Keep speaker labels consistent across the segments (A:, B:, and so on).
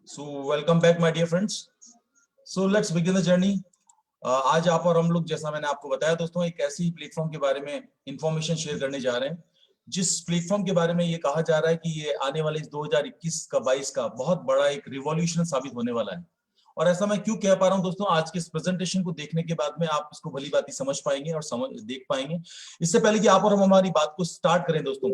A: So welcome back my dear friends. So let's begin the journey. आज आप और हम लोग, जैसा मैंने आपको बताया दोस्तों, एक ऐसी प्लेटफॉर्म के बारे में इंफॉर्मेशन शेयर करने जा रहे हैं जिस प्लेटफॉर्म के बारे में ये कहा जा रहा है कि ये आने वाले इस 2021 का 22 का बहुत बड़ा एक रिवॉल्यूशन साबित होने वाला है। और ऐसा मैं क्यों कह पा रहा हूं दोस्तों, आज के इस प्रेजेंटेशन को देखने के बाद में आप इसको भली बात समझ पाएंगे और समझ देख पाएंगे। इससे पहले कि आप और हम हमारी बात को स्टार्ट करें दोस्तों,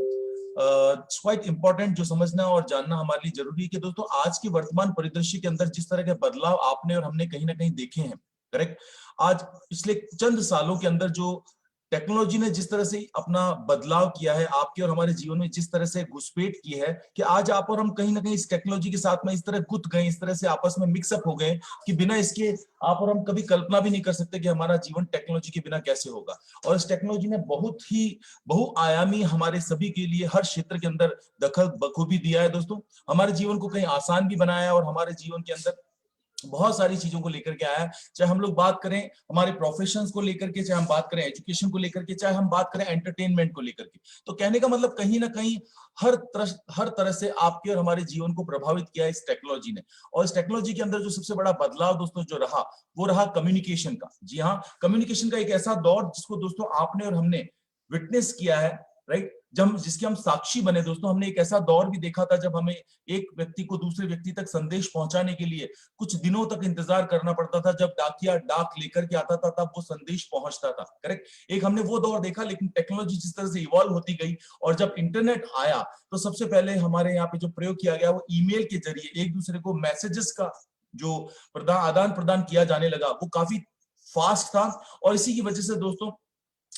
A: क्वाइट इंपॉर्टेंट जो समझना और जानना हमारे लिए जरूरी है कि दोस्तों आज के वर्तमान परिदृश्य के अंदर जिस तरह के बदलाव आपने और हमने कहीं ना कहीं देखे हैं, करेक्ट। आज पिछले चंद सालों के अंदर जो टेक्नोलॉजी ने जिस तरह से अपना बदलाव किया है, आपके और हमारे जीवन में जिस तरह से घुसपैठ की है कि आज आप और हम कहीं ना कहीं इस टेक्नोलॉजी के साथ में इस तरह गुथ गए, इस तरह से आपस में मिक्सअप हो गए कि बिना इसके आप और हम कभी कल्पना भी नहीं कर सकते कि हमारा जीवन टेक्नोलॉजी के बिना कैसे होगा। और इस टेक्नोलॉजी ने बहुत ही बहुआयामी हमारे सभी के लिए हर क्षेत्र के अंदर दखल बखूबी दिया है दोस्तों। हमारे जीवन को कहीं आसान भी बनाया है और हमारे जीवन के अंदर बहुत सारी चीजों को लेकर के आया है। चाहे हम लोग बात करें हमारे प्रोफेशंस को लेकर के, चाहे हम बात करें एजुकेशन को लेकर के, चाहे हम बात करें एंटरटेनमेंट को लेकर के, तो कहने का मतलब कहीं ना कहीं हर तरह से आपके और हमारे जीवन को प्रभावित किया है इस टेक्नोलॉजी ने। और इस टेक्नोलॉजी के अंदर जो सबसे बड़ा बदलाव दोस्तों जो रहा वो रहा कम्युनिकेशन का। जी हाँ, कम्युनिकेशन का एक ऐसा दौर जिसको दोस्तों आपने और हमने विटनेस किया है, राइट। जब जिसके हम साक्षी बने दोस्तों, हमने एक ऐसा दौर भी देखा था जब हमें एक व्यक्ति को दूसरे व्यक्ति तक संदेश पहुंचाने के लिए कुछ दिनों तक इंतजार करना पड़ता था। जब डाकिया डाक लेकर के आता था तब वो संदेश पहुंचता था, करेक्ट। एक हमने वो दौर देखा। लेकिन टेक्नोलॉजी जिस तरह से इवॉल्व होती गई और जब इंटरनेट आया तो सबसे पहले हमारे यहाँ पे जो प्रयोग किया गया वो ईमेल के जरिए एक दूसरे को मैसेजेस का जो आदान प्रदान किया जाने लगा वो काफी फास्ट था। और इसी की वजह से दोस्तों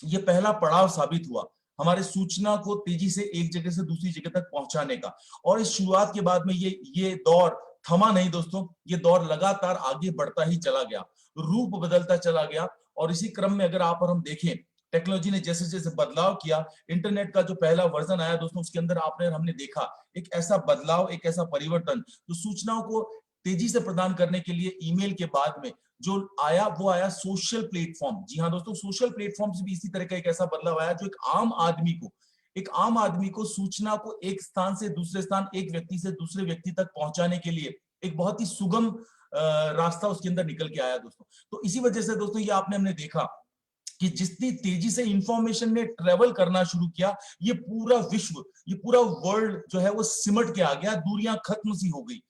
A: ये पहला पड़ाव साबित हुआ हमारे सूचना को तेजी से एक जगह से दूसरी जगह तक पहुंचाने का। और इस शुरुआत के बाद में ये दौर थमा नहीं दोस्तों, ये दौर लगातार आगे बढ़ता ही चला गया, रूप बदलता चला गया। और इसी क्रम में अगर आप और हम देखें, टेक्नोलॉजी ने जैसे जैसे बदलाव किया, इंटरनेट का जो पहला वर्जन आया दोस्तों, उसके अंदर आपने और हमने देखा एक ऐसा बदलाव, एक ऐसा परिवर्तन जो सूचनाओं को तेजी से प्रदान करने के लिए ईमेल के बाद में जो आया वो आया सोशल प्लेटफॉर्म। जी हाँ दोस्तों, सोशल प्लेटफॉर्म से भी इसी तरह का एक ऐसा बदलाव आया जो एक आम आदमी को सूचना को एक स्थान से दूसरे स्थान, एक व्यक्ति से दूसरे व्यक्ति तक पहुंचाने के लिए एक बहुत ही सुगम रास्ता उसके अंदर निकल के आया दोस्तों। तो इसी वजह से दोस्तों ये आपने हमने देखा कि जितनी तेजी से इंफॉर्मेशन ने ट्रेवल करना शुरू किया, ये पूरा विश्व, ये पूरा वर्ल्ड जो है वो सिमट के आ गया, दूरियां खत्म सी हो गई।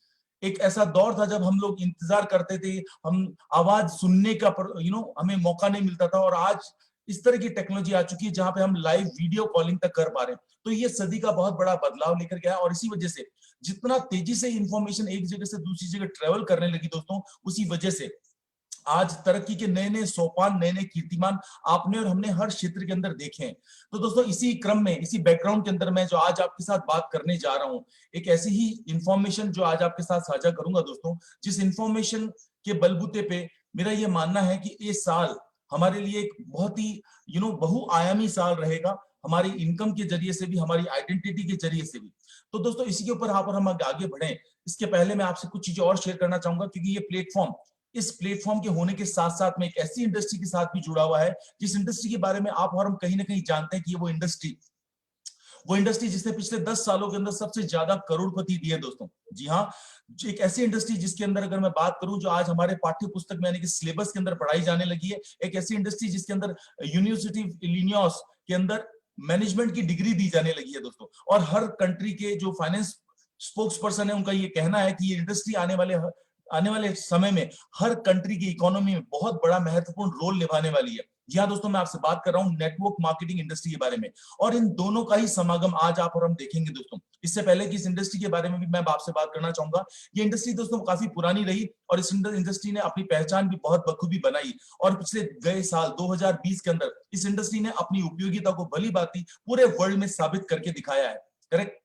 A: एक ऐसा दौर था जब हम लोग इंतजार करते थे, हम आवाज सुनने का हमें मौका नहीं मिलता था। और आज इस तरह की टेक्नोलॉजी आ चुकी है जहां पे हम लाइव वीडियो कॉलिंग तक कर पा रहे हैं। तो ये सदी का बहुत बड़ा बदलाव लेकर गया। और इसी वजह से जितना तेजी से इंफॉर्मेशन एक जगह से दूसरी जगह ट्रेवल करने लगी दोस्तों, उसी वजह से आज तरक्की के नए नए सोपान, नए नए कीर्तिमान आपने और हमने हर क्षेत्र के अंदर देखे हैं। तो दोस्तों इसी क्रम में, इसी बैकग्राउंड के अंदर मैं जो आज आपके साथ बात करने जा रहा हूं, एक ऐसी ही इंफॉर्मेशन जो आज आपके साथ साझा करूंगा दोस्तों, जिस इंफॉर्मेशन के बलबूते पे मेरा ये मानना है कि ये साल हमारे लिए एक बहुत ही बहुआयामी साल रहेगा, हमारी इनकम के जरिए से भी, हमारी आइडेंटिटी के जरिए से भी। तो दोस्तों इसी के ऊपर आप और हम आगे बढ़े, इसके पहले मैं आपसे कुछ चीजें और शेयर करना चाहूंगा, क्योंकि ये प्लेटफॉर्म, इस प्लेटफॉर्म के होने के साथ साथ में एक ऐसी इंडस्ट्री के साथ भी जुड़ा हुआ है जिस इंडस्ट्री के बारे में आप और हम कहीं ना कहीं जानते हैं कि वो इंडस्ट्री जिसने पिछले 10 सालों के अंदर सबसे ज्यादा करोड़पति दिए दोस्तों। जी हाँ, एक ऐसी इंडस्ट्री जिसके अंदर अगर मैं बात करूं जो आज हमारे पाठ्य पुस्तक में यानी कि सिलेबस के अंदर पढ़ाई जाने लगी है। एक ऐसी इंडस्ट्री जिसके अंदर यूनिवर्सिटी इलिनॉइस के अंदर मैनेजमेंट की डिग्री दी जाने लगी है दोस्तों। और हर कंट्री के जो फाइनेंस स्पोक्स पर्सन है उनका ये कहना है कि ये इंडस्ट्री आने वाले समय में हर कंट्री की इकोनॉमी में बहुत बड़ा महत्वपूर्ण रोल निभाने वाली है। जी हाँ दोस्तों, मैं आपसे बात कर रहा हूं नेटवर्क मार्केटिंग इंडस्ट्री के बारे में। और इन दोनों का ही समागम आज आप और हम देखेंगे दोस्तों। इससे पहले कि इस इंडस्ट्री के बारे में भी मैं आपसे बात करना चाहूंगा, ये इंडस्ट्री दोस्तों काफी पुरानी रही और इस इंडस्ट्री ने अपनी पहचान भी बहुत बखूबी बनाई। और पिछले गए साल 2020 के अंदर इस इंडस्ट्री ने अपनी उपयोगिता को भली भांति पूरे वर्ल्ड में साबित करके दिखाया है, करेक्ट।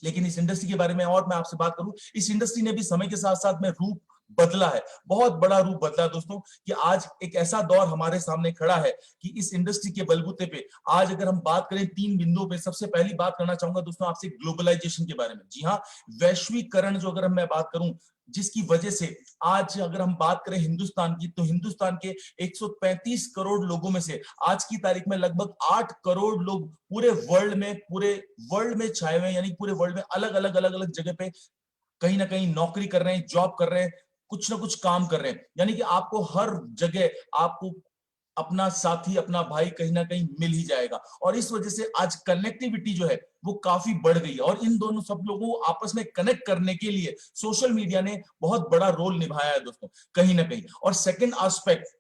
A: लेकिन इस इंडस्ट्री के बारे में और मैं आपसे बात करूं, इस इंडस्ट्री ने भी समय के साथ साथ में रूप बदला है, बहुत बड़ा रूप बदला दोस्तों। कि आज एक ऐसा दौर हमारे सामने खड़ा है कि इस इंडस्ट्री के बलबूते पे आज अगर हम बात करें 3 बिंदुओं पे, सबसे पहली बात करना चाहूंगा दोस्तों आपसे ग्लोबलाइजेशन के बारे में। जी हाँ, वैश्वीकरण जो अगर मैं बात करूं, जिसकी वजह से आज अगर हम बात करें हिंदुस्तान की, तो हिंदुस्तान के 135 करोड़ लोगों में से आज की तारीख में लगभग 8 करोड़ लोग पूरे वर्ल्ड में छाए हुए हैं, यानी पूरे वर्ल्ड में अलग अलग जगह पे कहीं ना कहीं नौकरी कर रहे हैं, जॉब कर रहे हैं, कुछ ना कुछ काम कर रहे हैं, यानी कि आपको हर जगह आपको अपना साथी, अपना भाई कहीं ना कहीं मिल ही जाएगा। और इस वजह से आज कनेक्टिविटी जो है वो काफी बढ़ गई है, और इन दोनों सब लोगों को आपस में कनेक्ट करने के लिए सोशल मीडिया ने बहुत बड़ा रोल निभाया है दोस्तों, कहीं ना कहीं। और सेकंड एस्पेक्ट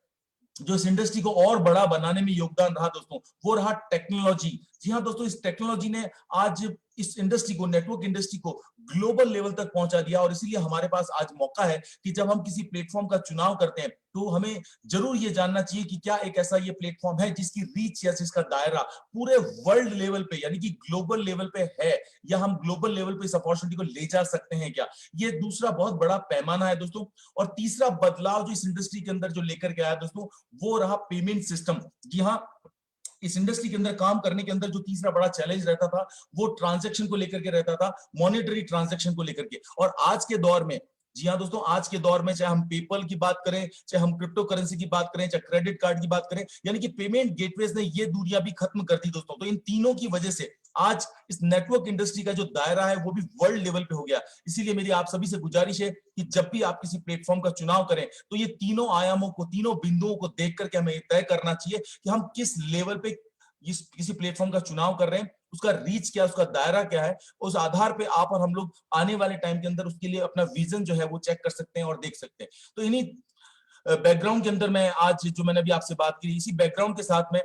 A: जो इस इंडस्ट्री को और बड़ा बनाने में योगदान रहा दोस्तों, वो रहा टेक्नोलॉजी। जी हाँ दोस्तों, इस टेक्नोलॉजी ने आज इस इंडस्ट्री को, नेटवर्क इंडस्ट्री को ग्लोबल लेवल तक पहुंचा दिया। और इसीलिए हमारे पास आज मौका है कि जब हम किसी प्लेटफॉर्म का चुनाव करते हैं तो हमें जरूर ये जानना चाहिए कि क्या एक ऐसा ये प्लेटफॉर्म है जिसकी रीच या जिसका दायरा पूरे वर्ल्ड लेवल पे यानी कि ग्लोबल लेवल पे है, या हम ग्लोबल लेवल पे इस अपॉर्चुनिटी को ले जा सकते हैं क्या। ये दूसरा बहुत बड़ा पैमाना है दोस्तों। और तीसरा बदलाव जो इस इंडस्ट्री के अंदर जो लेकर के आया दोस्तों, वो रहा पेमेंट सिस्टम। जी हाँ, इस इंडस्ट्री के अंदर काम करने के अंदर जो तीसरा बड़ा चैलेंज रहता था वो ट्रांजैक्शन को लेकर के रहता था, मॉनेटरी ट्रांजैक्शन को लेकर के। और आज के दौर में, जी हाँ दोस्तों, आज के दौर में चाहे हम पेपल की बात करें, चाहे हम क्रिप्टो करेंसी की बात करें, चाहे क्रेडिट कार्ड की बात करें, यानी कि पेमेंट गेटवेज ने ये दूरियां भी खत्म कर दी दोस्तों। तो इन तीनों की वजह से आज इस नेटवर्क इंडस्ट्री का जो दायरा है वो भी वर्ल्ड लेवल पे हो गया। इसीलिए मेरी आप सभी से गुजारिश है कि जब भी आप किसी प्लेटफॉर्म का चुनाव करें तो ये तीनों आयामों को, तीनों बिंदुओं को देख करके हमें तय करना चाहिए कि हम किस लेवल पे इस किसी प्लेटफॉर्म का चुनाव कर रहे हैं, उसका रीच क्या है, उसका दायरा क्या है। उस आधार पे आप और हम लोग आने वाले टाइम के अंदर उसके लिए अपना विजन जो है वो चेक कर सकते हैं और देख सकते हैं। तो इन्हीं बैकग्राउंड के अंदर मैं आज जो मैंने अभी आपसे बात की, इसी बैकग्राउंड के साथ में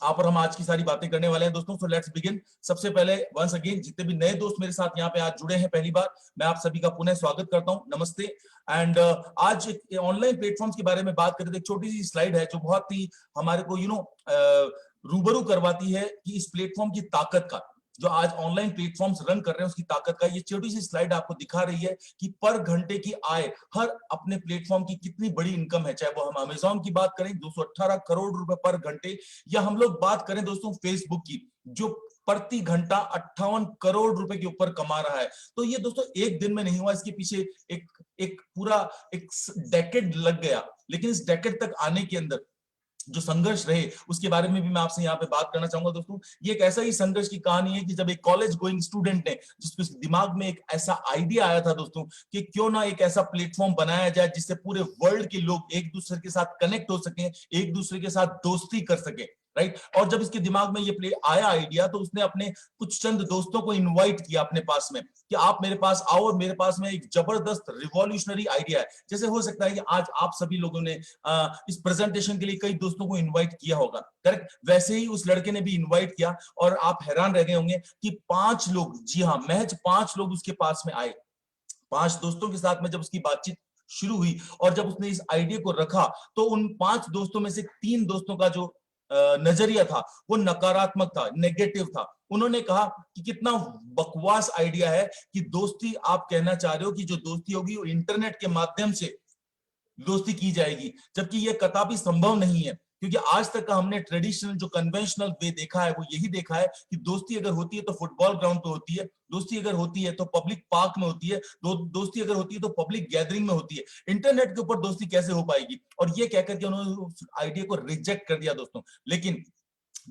A: आप और हम आज की सारी बातें करने वाले हैं दोस्तों। So let's begin. सबसे पहले वंस अगेन जितने भी नए दोस्त मेरे साथ यहाँ पे आज जुड़े हैं पहली बार, मैं आप सभी का पुनः स्वागत करता हूं, नमस्ते। एंड आज ऑनलाइन प्लेटफॉर्म्स के बारे में बात करें तो एक छोटी सी स्लाइड है जो बहुत ही हमारे को रूबरू करवाती है कि इस प्लेटफॉर्म की ताकत का, जो आज ऑनलाइन प्लेटफॉर्म्स रन कर रहे हैं उसकी ताकत का। ये छोटी सी स्लाइड आपको दिखा रही है कि पर घंटे की आय हर अपने प्लेटफॉर्म की कितनी बड़ी इनकम है। चाहे वो हम अमेजॉन की बात करें 218 करोड़ रुपए पर घंटे, या हम लोग बात करें दोस्तों फेसबुक की जो प्रति घंटा 58 करोड़ रुपए के ऊपर कमा रहा है। तो ये दोस्तों एक दिन में नहीं हुआ, इसके पीछे एक एक पूरा एक डेकेड लग गया। लेकिन इस डेकेड तक आने के अंदर जो संघर्ष रहे उसके बारे में भी मैं आपसे यहाँ पे बात करना चाहूंगा दोस्तों। ये एक ऐसा ही संघर्ष की कहानी है कि जब एक कॉलेज गोइंग स्टूडेंट ने, जिसके दिमाग में एक ऐसा आइडिया आया था दोस्तों कि क्यों ना एक ऐसा प्लेटफॉर्म बनाया जाए जिससे पूरे वर्ल्ड के लोग एक दूसरे के साथ कनेक्ट हो सके, एक दूसरे के साथ दोस्ती कर सके, राइट। और जब इसके दिमाग में ये प्ले आया आइडिया तो उसने अपने कुछ चंद दोस्तों को इनवाइट किया अपने पास में कि आप मेरे पास आओ, और मेरे पास में एक जबरदस्त रिवॉल्यूशनरी आइडिया है। जैसे हो सकता है कि आज आप सभी लोगों ने इस प्रेजेंटेशन के लिए कई दोस्तों को इनवाइट किया होगा, करेक्ट। वैसे ही उस लड़के ने भी इनवाइट किया, और आप हैरान रह गए होंगे कि 5 लोग, जी हाँ महज 5 लोग उसके पास में आए। 5 दोस्तों के साथ में जब उसकी बातचीत शुरू हुई और जब उसने इस आइडिया को रखा तो उन 5 दोस्तों में से 3 दोस्तों का जो नजरिया था वो नकारात्मक था, नेगेटिव था। उन्होंने कहा कि कितना बकवास आइडिया है कि दोस्ती आप कहना चाह रहे हो कि जो दोस्ती होगी वो इंटरनेट के माध्यम से दोस्ती की जाएगी, जबकि यह कदापि संभव नहीं है। क्योंकि आज तक का हमने ट्रेडिशनल जो कन्वेंशनल वे देखा है वो यही देखा है कि दोस्ती अगर होती है तो फुटबॉल ग्राउंड पे होती है, दोस्ती अगर होती है तो पब्लिक पार्क में होती है, दोस्ती अगर होती है तो पब्लिक गैदरिंग में होती है। इंटरनेट के ऊपर दोस्ती कैसे हो पाएगी। और ये कहकर के उन्होंने आइडिया को रिजेक्ट कर दिया दोस्तों। लेकिन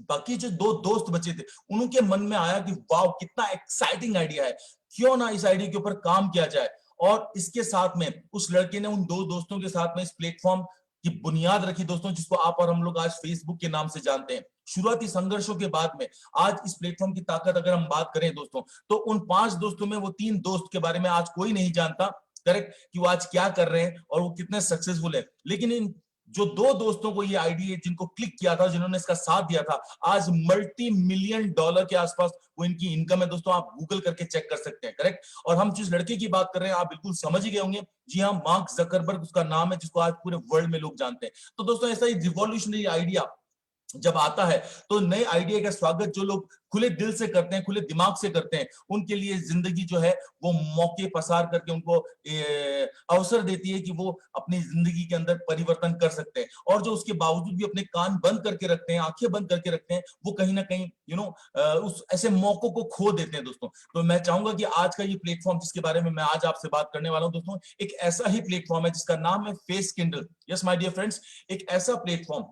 A: बाकी जो 2 दोस्त बचे थे उनके मन में आया कि वाह कितना एक्साइटिंग आइडिया है, क्यों ना इस आइडिया के ऊपर काम किया जाए। और इसके साथ में उस लड़के ने उन 2 दोस्तों के साथ में इस प्लेटफॉर्म की बुनियाद रखी दोस्तों, जिसको आप और हम लोग आज फेसबुक के नाम से जानते हैं। शुरुआती संघर्षों के बाद में आज इस प्लेटफॉर्म की ताकत अगर हम बात करें दोस्तों, तो उन 5 दोस्तों में वो 3 दोस्त के बारे में आज कोई नहीं जानता, करेक्ट, कि वो आज क्या कर रहे हैं और वो कितने सक्सेसफुल है। लेकिन इन जो 2 दोस्तों को ये आइडिया जिनको क्लिक किया था, जिन्होंने इसका साथ दिया था, आज मल्टी मिलियन डॉलर के आसपास वो इनकी इनकम है दोस्तों। आप गूगल करके चेक कर सकते हैं, करेक्ट। और हम जिस लड़के की बात कर रहे हैं आप बिल्कुल समझ ही गए होंगे, जी हाँ, मार्क जकरबर्ग उसका नाम है, जिसको आज पूरे वर्ल्ड में लोग जानते हैं। तो दोस्तों ऐसा ही रिवॉल्यूशनरी आइडिया जब आता है तो नए आइडिया का स्वागत जो लोग खुले दिल से करते हैं, खुले दिमाग से करते हैं, उनके लिए जिंदगी जो है वो मौके पसार करके उनको अवसर देती है कि वो अपनी जिंदगी के अंदर परिवर्तन कर सकते हैं। और जो उसके बावजूद भी अपने कान बंद करके रखते हैं, आंखें बंद करके रखते हैं, वो कहीं ना कहीं उस ऐसे मौकों को खो देते हैं दोस्तों। तो मैं चाहूंगा कि आज का ये प्लेटफॉर्म जिसके बारे में मैं आज आपसे बात करने वाला हूं दोस्तों, एक ऐसा ही प्लेटफॉर्म है जिसका नाम है Face Kindle. Yes my dear friends, एक ऐसा प्लेटफॉर्म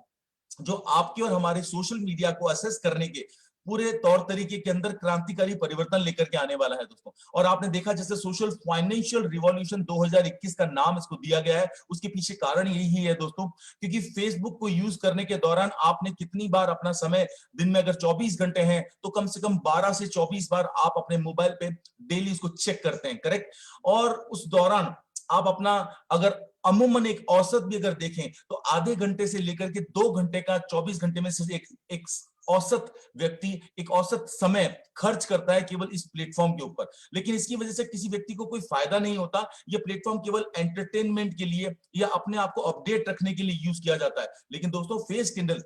A: जो आपके और हमारे सोशल मीडिया को असेस करने के पूरे तौर तरीके के अंदर क्रांतिकारी परिवर्तन लेकर के आने वाला है दोस्तों। और आपने देखा जैसे सोशल फाइनेंशियल रिवॉल्यूशन 2021 का नाम इसको दिया गया है, उसके पीछे कारण यही है दोस्तों, क्योंकि फेसबुक को यूज करने के दौरान आपने कितनी बार अपना समय, दिन में अगर 24 घंटे हैं तो कम से कम 12 से 24 बार आप अपने मोबाइल पे डेली उसको चेक करते हैं, करेक्ट। और उस दौरान आप अपना अगर अमूमन एक औसत भी अगर देखें तो आधे घंटे से लेकर के 2 घंटे का 24 घंटे में से एक औसत व्यक्ति एक औसत समय खर्च करता है केवल इस प्लेटफॉर्म के ऊपर। लेकिन इसकी वजह से किसी व्यक्ति को कोई फायदा नहीं होता। यह प्लेटफॉर्म केवल एंटरटेनमेंट के लिए या अपने आप को अपडेट रखने के लिए यूज किया जाता है। लेकिन दोस्तों फेस किंडल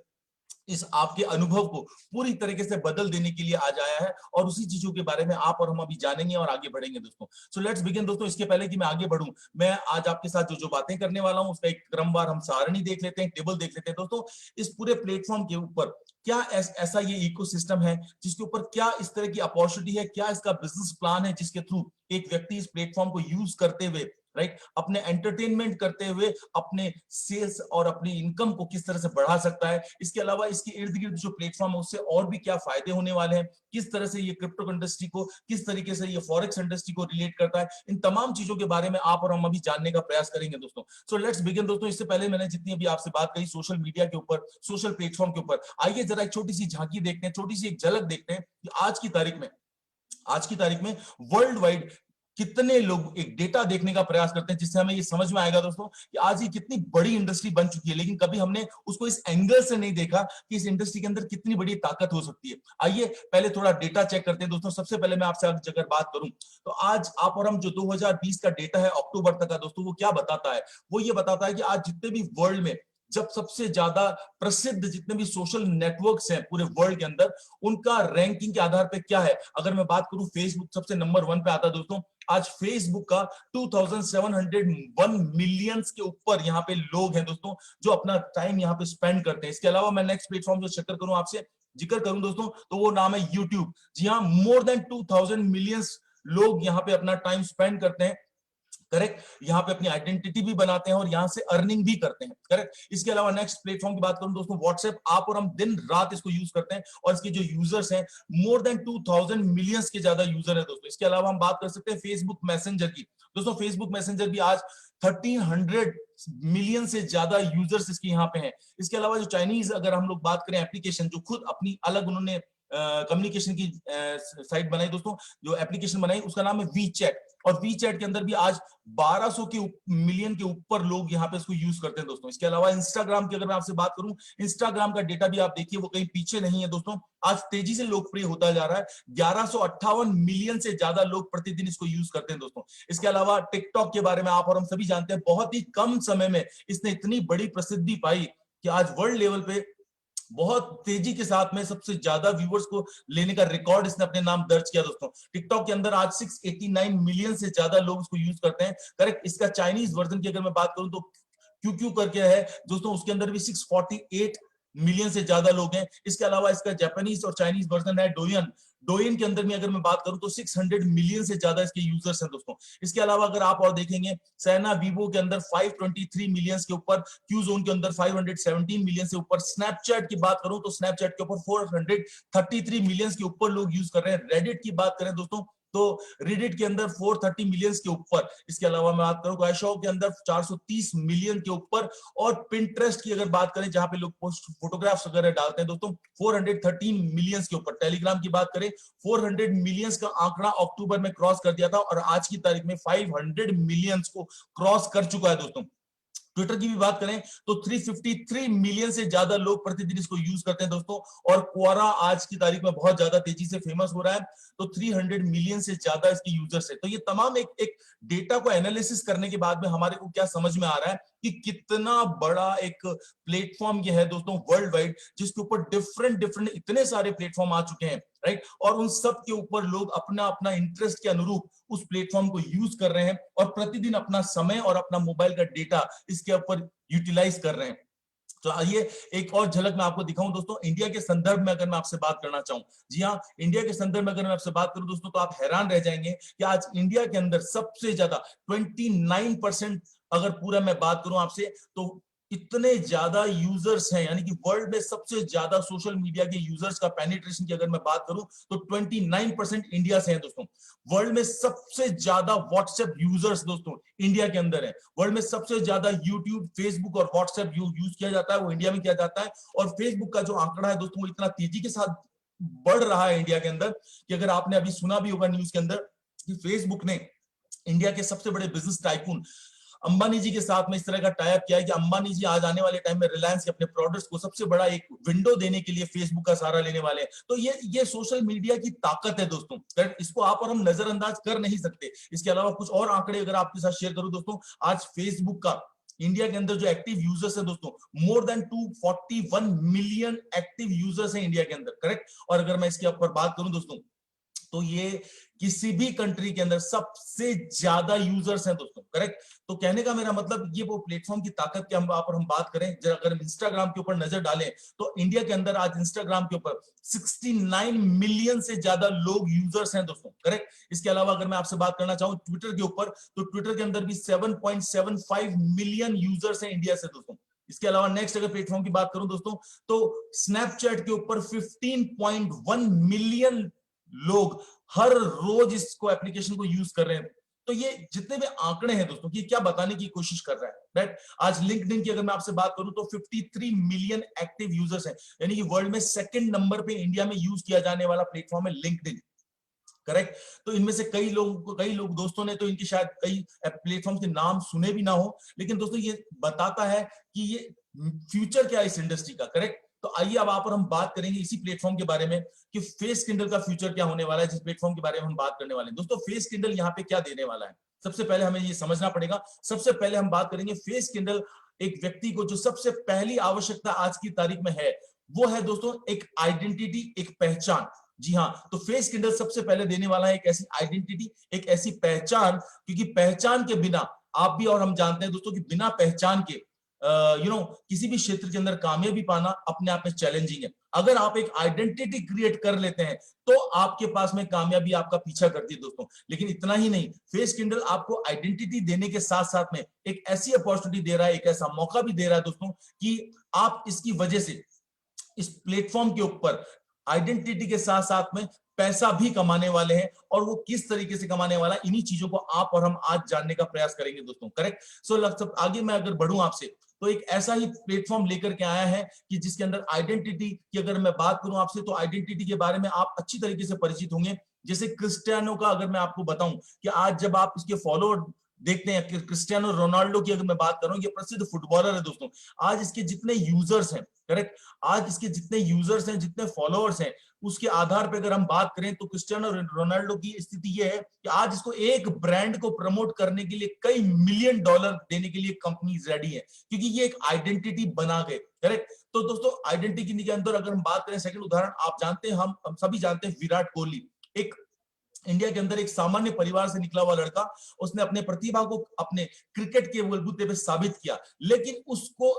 A: इस आपके अनुभव को पूरी तरीके से बदल देने के लिए आज आया है, और उसी चीजों के बारे में आप और हम अभी जानेंगे और आगे बढ़ेंगे दोस्तों। सो लेट्स बिगिन दोस्तों। इसके पहले कि मैं आगे बढ़ूं, मैं आज आपके साथ जो जो बातें करने वाला हूं उसका एक क्रमवार हम सारणी देख लेते हैं, टेबल देख लेते हैं दोस्तों। इस पूरे प्लेटफॉर्म के ऊपर क्या ऐसा ये इकोसिस्टम है जिसके ऊपर क्या इस तरह की अपॉर्चुनिटी है, क्या इसका बिजनेस प्लान है जिसके थ्रू एक व्यक्ति इस प्लेटफॉर्म को यूज करते हुए, राइट, अपने एंटरटेनमेंट करते हुए अपने सेल्स और अपनी इनकम को किस तरह से बढ़ा सकता है। इसके अलावा इसके इर्द गिर्द जो प्लेटफॉर्म है उससे और भी क्या फायदे होने वाले हैं, किस तरह से ये क्रिप्टो इंडस्ट्री को, किस तरीके से ये फॉरेक्स इंडस्ट्री को रिलेट करता है, इन तमाम चीजों के बारे में आप और हम अभी जानने का प्रयास करेंगे दोस्तों। सो लेट्स बिगिन दोस्तों। इससे पहले मैंने जितनी अभी आपसे बात कही सोशल मीडिया के ऊपर, सोशल प्लेटफॉर्म के ऊपर, आइए जरा एक छोटी सी झांकी देखते हैं, छोटी सी एक झलक देखते हैं कि आज की तारीख में वर्ल्ड वाइड कितने लोग एक डेटा देखने का प्रयास करते हैं, जिससे हमें ये समझ में आएगा दोस्तों कि आज ये कितनी बड़ी इंडस्ट्री बन चुकी है। लेकिन कभी हमने उसको इस एंगल से नहीं देखा कि इस इंडस्ट्री के अंदर कितनी बड़ी ताकत हो सकती है। आइए पहले थोड़ा डेटा चेक करते हैं दोस्तों। सबसे पहले मैं आपसे अगर बात करूं तो आज आप और हम जो 2020 का डेटा है अक्टूबर तक का दोस्तों, वो क्या बताता है? वो ये बताता है कि आज जितने भी वर्ल्ड में जब सबसे ज्यादा प्रसिद्ध जितने भी सोशल नेटवर्क्स हैं पूरे वर्ल्ड के अंदर, उनका रैंकिंग के आधार पे क्या है। अगर मैं बात करूं फेसबुक सबसे नंबर 1 पे आता है दोस्तों। आज फेसबुक का 2701 मिलियंस के ऊपर यहाँ पे लोग हैं दोस्तों जो अपना टाइम यहाँ पे स्पेंड करते हैं। इसके अलावा मैं नेक्स्ट प्लेटफॉर्म जो जिक्र करूं दोस्तों तो वो नाम है यूट्यूब। जी हाँ, मोर देन 2000 मिलियंस लोग यहाँ पे अपना टाइम स्पेंड करते हैं, करेक्ट। यहाँ पे अपनी आइडेंटिटी भी बनाते हैं और यहाँ से अर्निंग भी करते हैं, करेक्ट। इसके अलावा नेक्स्ट प्लेटफॉर्म की बात करूं दोस्तों, व्हाट्सएप। आप और हम दिन रात इसको यूज करते हैं और इसके जो यूजर्स हैं मोर देन 2000 मिलियंस के ज्यादा यूजर है दोस्तों। इसके अलावा हम बात कर सकते हैं फेसबुक मैसेंजर की दोस्तों। फेसबुक मैसेंजर भी आज 1300 मिलियन से ज्यादा यूजर्स इसकी यहाँ पे हैं। इसके अलावा जो चाइनीज अगर हम लोग बात करें एप्लीकेशन जो खुद अपनी अलग उन्होंने कम्युनिकेशन की साइट बनाई दोस्तों, जो एप्लीकेशन बनाई उसका नाम है वी चैट। और वी चैट के अंदर भी आज 1200 के मिलियन के ऊपर लोग यहाँ पे इसको यूज करते हैं दोस्तों। इसके अलावा इंस्टाग्राम की अगर मैं आपसे बात करूं, इंस्टाग्राम का डेटा भी आप देखिए वो कहीं पीछे नहीं है दोस्तों, आज तेजी से लोकप्रिय होता जा रहा है। 1158 मिलियन से ज्यादा लोग प्रतिदिन इसको यूज करते हैं दोस्तों। इसके अलावा टिकटॉक के बारे में आप और हम सभी जानते हैं, बहुत ही कम समय में इसने इतनी बड़ी प्रसिद्धि पाई कि आज वर्ल्ड लेवल पे बहुत तेजी के साथ में सबसे ज्यादा व्यूअर्स को लेने का रिकॉर्ड इसने अपने नाम दर्ज किया दोस्तों। टिकटॉक के अंदर आज 689 मिलियन से ज्यादा लोग इसको यूज करते हैं, करेक्ट। इसका चाइनीज वर्जन की अगर मैं बात करूं तो क्यू करके है दोस्तों, उसके अंदर भी 648 मिलियन से ज्यादा लोग हैं। इसके अलावा इसका जापानीज और चाइनीज वर्जन है डोयन। डोयन के अंदर में अगर मैं बात करूं तो 600 मिलियन से ज्यादा इसके यूजर्स हैं दोस्तों। इसके अलावा अगर आप और देखेंगे, सैना वीवो के अंदर 523 मिलियन के ऊपर, क्यूजोन के अंदर 517 मिलियन से ऊपर। स्नैपचैट की बात करूं तो स्नैपचैट के ऊपर 433 मिलियन के ऊपर लोग यूज कर रहे हैं। रेडिट की बात करें दोस्तों तो रेडिट के अंदर 430 मिलियन के ऊपर। इसके अलावा मैं बात करूं गाइशो के अंदर 430 मिलियन के ऊपर। और पिंटरेस्ट की अगर बात करें जहां पे लोग पोस्ट फोटोग्राफ्स वगैरह डालते हैं दोस्तों, 413 मिलियन के ऊपर। टेलीग्राम की बात करें 400 मिलियन का आंकड़ा अक्टूबर में क्रॉस कर दिया था और आज की तारीख में 500 मिलियन को क्रॉस कर चुका है दोस्तों। ट्विटर की भी बात करें तो 353 मिलियन से ज्यादा लोग प्रतिदिन इसको यूज करते हैं दोस्तों। और क्वारा आज की तारीख में बहुत ज्यादा तेजी से फेमस हो रहा है, तो 300 मिलियन से ज्यादा इसके यूजर्स है। तो ये तमाम एक डेटा को एनालिसिस करने के बाद में हमारे को क्या समझ में आ रहा है कि कितना बड़ा एक प्लेटफॉर्म ये है दोस्तों वर्ल्ड वाइड, जिसके ऊपर डिफरेंट इतने सारे प्लेटफॉर्म आ चुके हैं, राइट। और उन सब के ऊपर लोग अपना अपना इंटरेस्ट के अनुरूप उस प्लेटफॉर्म को यूज कर रहे हैं और प्रतिदिन अपना समय और अपना मोबाइल का डेटा इसके ऊपर यूटिलाइज कर रहे हैं। तो आइए एक और झलक मैं आपको दिखाऊं दोस्तों, इंडिया के संदर्भ में अगर मैं आपसे बात करना चाहूं। जी हाँ, इंडिया के संदर्भ में अगर मैं आपसे बात करूं दोस्तों तो आप हैरान रह जाएंगे कि आज इंडिया के अंदर सबसे ज्यादा 29% अगर पूरा मैं बात करूं आपसे तो इतने ज्यादा यूजर्स हैं, यानी कि वर्ल्ड में सबसे ज्यादा सोशल मीडिया के यूजर्स का पेनिट्रेशन की अगर मैं बात करूं तो 29% इंडिया से है दोस्तों। वर्ल्ड में सबसे ज्यादा व्हाट्सएप यूजर्स दोस्तों इंडिया के अंदर है। वर्ल्ड में सबसे ज्यादा यूट्यूब, फेसबुक और व्हाट्सएप यूज किया जाता है वो इंडिया में किया जाता है। और फेसबुक का जो आंकड़ा है दोस्तों वो इतना तेजी के साथ बढ़ रहा है इंडिया के अंदर कि अगर आपने अभी सुना भी होगा न्यूज के अंदर कि फेसबुक ने इंडिया के सबसे बड़े बिजनेस टाइकून अंबानी जी के साथ में इस तरह का टाइप किया है कि अंबानी जी आज आने वाले टाइम में रिलायंस के अपने प्रोडक्ट्स को सबसे बड़ा एक विंडो देने के लिए फेसबुक का सहारा लेने वाले हैं। तो ये सोशल मीडिया की ताकत है दोस्तों, इसको आप और हम नजरअंदाज कर नहीं सकते। इसके अलावा कुछ और आंकड़े अगर आपके साथ शेयर करूं दोस्तों, आज फेसबुक का इंडिया के अंदर जो एक्टिव यूजर्स है दोस्तों, more than 241 million active users है इंडिया के अंदर, करेक्ट। और अगर मैं इसके ऊपर बात करूं दोस्तों तो ये किसी भी कंट्री के अंदर सबसे ज्यादा यूजर्स हैं दोस्तों, करेक्ट। तो कहने का मेरा मतलब ये वो प्लेटफॉर्म की ताकत के हम बात करें, अगर हम इंस्टाग्राम के ऊपर नजर डालें तो इंडिया के अंदर आज इंस्टाग्राम के ऊपर 69 मिलियन से ज्यादा लोग यूजर्स हैं दोस्तों, करेक्ट। इसके अलावा अगर मैं आपसे बात करना चाहूं ट्विटर के ऊपर तो ट्विटर के अंदर भी 7.75 मिलियन यूजर्स हैं इंडिया से दोस्तों। इसके अलावा नेक्स्ट अगर प्लेटफॉर्म की बात करूं दोस्तों तो स्नैपचैट के ऊपर 15.1 मिलियन लोग हर रोज इसको एप्लीकेशन को यूज कर रहे हैं। तो ये जितने भी आंकड़े हैं दोस्तों कि क्या बताने की कोशिश कर रहा है, राइट। आज लिंक्डइन की अगर मैं आपसे बात करूं तो 53 मिलियन एक्टिव यूजर्स हैं, यानी कि वर्ल्ड में सेकंड नंबर पे इंडिया में यूज किया जाने वाला प्लेटफॉर्म है लिंक्डइन, करेक्ट। तो इनमें से कई लोग दोस्तों ने तो इनके शायद कई प्लेटफॉर्म के नाम सुने भी ना हो, लेकिन दोस्तों ये बताता है कि ये फ्यूचर क्या है इस इंडस्ट्री का, करेक्ट। तो आइए अब आप और हम बात करेंगे इसी प्लेटफॉर्म के बारे में कि फेस किंडल का फ्यूचर क्या होने वाला है, जिस प्लेटफॉर्म के बारे में हम बात करने वाले हैं। दोस्तों फेस किंडल यहाँ पे क्या देने वाला है, सबसे पहले हमें ये समझना पड़ेगा। सबसे पहले हम बात करेंगे फेस किंडल एक व्यक्ति को जो सबसे पहली आवश्यकता आज की तारीख में है वो है दोस्तों एक आइडेंटिटी, एक पहचान। जी हाँ, तो फेस किंडल सबसे पहले देने वाला है एक ऐसी आइडेंटिटी, एक ऐसी पहचान, क्योंकि पहचान के बिना आप भी और हम जानते हैं दोस्तों कि बिना पहचान के किसी भी क्षेत्र के अंदर कामयाबी पाना अपने आप में चैलेंजिंग है। अगर आप एक आइडेंटिटी क्रिएट कर लेते हैं तो आपके पास में कामयाबी आपका पीछा करती है दोस्तों। लेकिन इतना ही नहीं, फेस किंडल आपको आइडेंटिटी देने के साथ साथ में एक ऐसी अपॉर्चुनिटी दे रहा है, एक ऐसा मौका भी दे रहा है दोस्तों कि आप इसकी वजह से इस प्लेटफॉर्म के ऊपर आइडेंटिटी के साथ साथ में पैसा भी कमाने वाले हैं। और वो किस तरीके से कमाने वाला, इन्हीं चीजों को आप और हम आज जानने का प्रयास करेंगे दोस्तों, करेक्ट। सो आगे मैं अगर बढ़ूं आपसे तो एक ऐसा ही प्लेटफॉर्म लेकर के आया है कि जिसके अंदर आइडेंटिटी की अगर मैं बात करूं आपसे तो आइडेंटिटी के बारे में आप अच्छी तरीके से परिचित होंगे। जैसे क्रिस्टियानो का अगर मैं आपको बताऊं कि आज जब आप इसके फॉलोअर देखते हैं कि क्रिस्टियानो रोनाल्डो की अगर मैं बात करूं, ये प्रसिद्ध फुटबॉलर है दोस्तों। आज इसके जितने यूजर्स हैं, करेक्ट, आज इसके जितने यूजर्स हैं, जितने फॉलोअर्स हैं, उसके आधार पर अगर हम बात करें तो क्रिस्टियानो रोनाल्डो की स्थिति यह है कि आज इसको एक ब्रांड को प्रमोट करने के लिए कई मिलियन डॉलर देने के लिए कंपनीज रेडी है, क्योंकि ये एक आइडेंटिटी बना गए, करेक्ट। तो दोस्तों आइडेंटिटी के अंदर अगर हम बात करें, सेकंड उदाहरण आप जानते हैं, हम सभी जानते हैं विराट कोहली, एक इंडिया के अंदर एक सामान्य परिवार से निकला हुआ लड़का, उसने अपने प्रतिभा को अपने क्रिकेट के बलबूते पे साबित किया, लेकिन उसको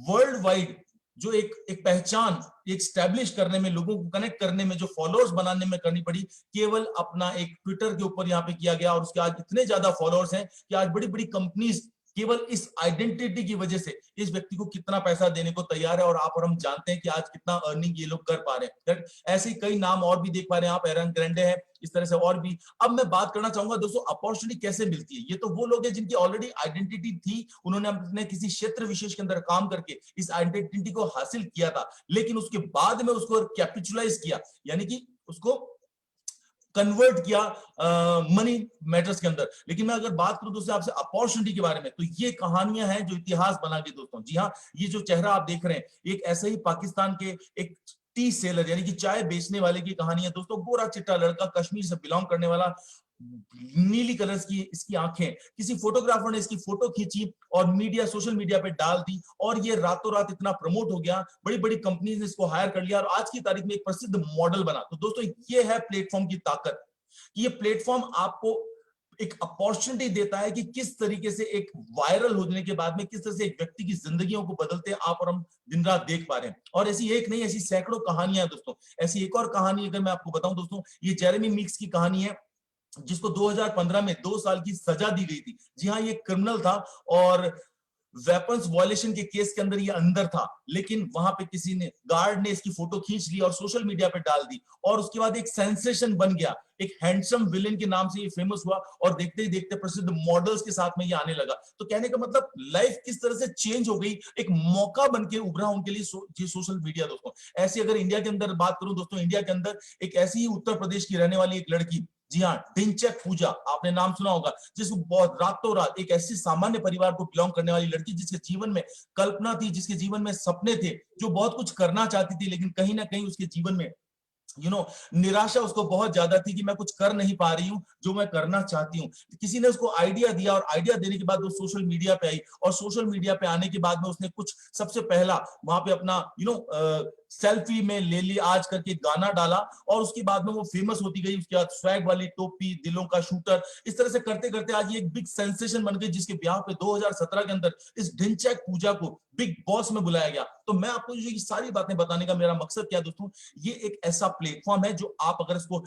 A: वर्ल्ड वाइड जो एक पहचान एक स्टैब्लिश करने में, लोगों को कनेक्ट करने में, जो फॉलोअर्स बनाने में करनी पड़ी, केवल अपना एक ट्विटर के ऊपर यहाँ पे किया गया। और उसके आज इतने ज्यादा फॉलोअर्स हैं कि आज बड़ी बड़ी कंपनीज केवल इस आइडेंटिटी की वजह से इस व्यक्ति को कितना पैसा देने को तैयार है। और आप और हम जानते हैं कि आज कितना अर्निंग ये लोग कर पा रहे हैं। ऐसे ही कई नाम और भी देख पा रहे हैं आप, एरन ग्रैंडे है, इस तरह से और भी। अब मैं बात करना चाहूंगा दोस्तों अपॉर्चुनिटी कैसे मिलती है। ये तो वो लोग हैं जिनकी ऑलरेडी आइडेंटिटी थी, उन्होंने अपने किसी क्षेत्र विशेष के अंदर काम करके इस आइडेंटिटी को हासिल किया था, लेकिन उसके बाद में उसको कैपिचुलाइज किया, यानी कि उसको कन्वर्ट किया मनी मैटर्स के अंदर। लेकिन मैं अगर बात करूं दोस्तों आपसे अपॉर्चुनिटी के बारे में, तो ये कहानियां हैं जो इतिहास बना गई दोस्तों। जी हाँ, ये जो चेहरा आप देख रहे हैं एक ऐसे ही पाकिस्तान के एक टी सेलर यानी कि चाय बेचने वाले की कहानी है दोस्तों। गोरा चिट्टा लड़का, कश्मीर से बिलोंग करने वाला, नीली कलर की इसकी आंखें, किसी फोटोग्राफर ने इसकी फोटो खींची और मीडिया, सोशल मीडिया पे डाल दी और ये रातों रात इतना प्रमोट हो गया, बड़ी बड़ी कंपनीज ने इसको हायर कर लिया और आज की तारीख में एक प्रसिद्ध मॉडल बना। तो दोस्तों ये है प्लेटफॉर्म की ताकत, कि ये प्लेटफॉर्म आपको एक अपॉर्चुनिटी देता है कि किस तरीके से एक वायरल होने के बाद में किस तरह से एक व्यक्ति की जिंदगियों को बदलते आप और हम दिन रात देख पा रहे हैं। और ऐसी एक नहीं, ऐसी सैकड़ों कहानियां दोस्तों। ऐसी एक और कहानी अगर मैं आपको बताऊं दोस्तों, ये जेरेमी मीक्स की कहानी है, जिसको 2015 में 2 साल की सजा दी गई थी। जी हाँ, ये क्रिमिनल था और वेपन्स वायलेशन के केस के अंदर ये अंदर था, लेकिन वहां पे किसी ने गार्ड ने इसकी फोटो खींच ली और सोशल मीडिया पे डाल दी और उसके बाद एक सेंसेशन बन गया, एक हैंडसम विलेन के नाम से ये फेमस हुआ और देखते ही देखते प्रसिद्ध मॉडल्स के साथ में ये आने लगा। तो कहने का मतलब लाइफ किस तरह से चेंज हो गई, एक मौका बन के उभरा उनके लिए सोशल मीडिया। दोस्तों ऐसी अगर इंडिया के अंदर बात करूं दोस्तों, इंडिया के अंदर एक ऐसी ही उत्तर प्रदेश की रहने वाली एक लड़की, जी हाँ, ढिंचैक पूजा, आपने नाम सुना होगा, जिसको बहुत रातों रात एक ऐसी सामान्य परिवार को बिलोंग करने वाली लड़की, जिसके जीवन में कल्पना थी, जिसके जीवन में सपने थे, जो बहुत कुछ करना चाहती थी, लेकिन कहीं ना कहीं उसके जीवन में निराशा उसको बहुत ज्यादा थी कि मैं कुछ कर नहीं पा रही हूं जो मैं करना चाहती हूं। किसी ने उसको आइडिया दिया और आइडिया देने के बाद वो सोशल मीडिया पे आई और सोशल मीडिया पे आने के बाद में उसने कुछ सबसे पहला वहां पे अपना सेल्फी में ले ली आज करके गाना डाला और उसके बाद में वो फेमस होती गई। उसके बाद स्वैग वाली टोपी, दिलों का शूटर, इस तरह से करते करते आज ये एक बिग सेंसेशन बन गई, जिसके ब्याह पे 2017 के अंदर इस ढिंचैक पूजा को बिग बॉस में बुलाया गया। तो मैं आपको ये सारी बातें बताने का मेरा मकसद क्या दोस्तों, ये एक ऐसा प्लेटफॉर्म है जो आप अगर इसको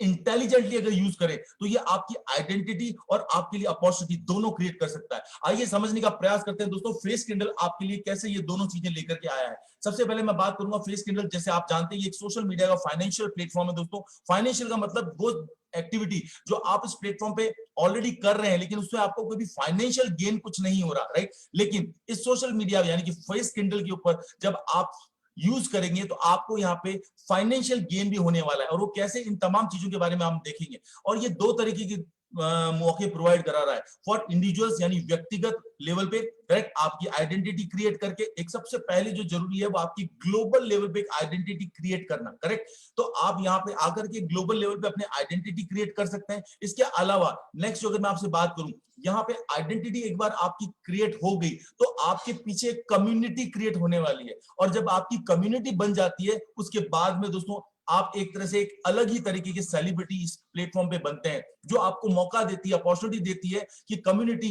A: इंटेलिजेंटली अगर यूज करें तो ये आपकी आइडेंटिटी और आपके लिए अपॉर्चुनिटी दोनों क्रिएट कर सकता है। आइए समझने का प्रयास करते हैं दोस्तों, फेस किंडल आपके लिए कैसे ये दोनों चीजें लेकर के आया है। सबसे पहले मैं बात करूंगा फेस किंडल, जैसे आप जानते हैं ये एक सोशल मीडिया का फाइनेंशियल प्लेटफॉर्म है दोस्तों। फाइनेंशियल का मतलब वो एक्टिविटी जो आप इस प्लेटफॉर्म पे ऑलरेडी कर रहे हैं, लेकिन उसमें आपको कोई भी फाइनेंशियल गेन कुछ नहीं हो रहा, राइट। लेकिन इस सोशल मीडिया यानी कि फेस किंडल के ऊपर जब आप यूज करेंगे तो आपको यहाँ पे फाइनेंशियल गेन भी होने वाला है, और वो कैसे, इन तमाम चीजों के बारे में हम देखेंगे। और ये दो तरीके की मौके प्रोवाइड करा रहा है फॉर इंडिविजुअल्स यानी व्यक्तिगत लेवल पे, करेक्ट, आपकी आइडेंटिटी क्रिएट करके। एक सबसे पहले जो जरूरी है वो आपकी ग्लोबल लेवल पे आइडेंटिटी क्रिएट करना, करेक्ट। तो आप यहाँ पे आकर के ग्लोबल लेवल पे अपने आइडेंटिटी क्रिएट कर सकते हैं। इसके अलावा नेक्स्ट अगर मैं आपसे बात करूं, यहाँ पे आइडेंटिटी एक बार आपकी क्रिएट हो गई तो आपके पीछे कम्युनिटी क्रिएट होने वाली है, और जब आपकी कम्युनिटी बन जाती है उसके बाद में दोस्तों आप एक तरह से एक अलग ही तरीके के सेलिब्रिटी इस प्लेटफॉर्म पे बनते हैं, जो आपको मौका देती है, अपॉर्चुनिटी देती है कि कम्युनिटी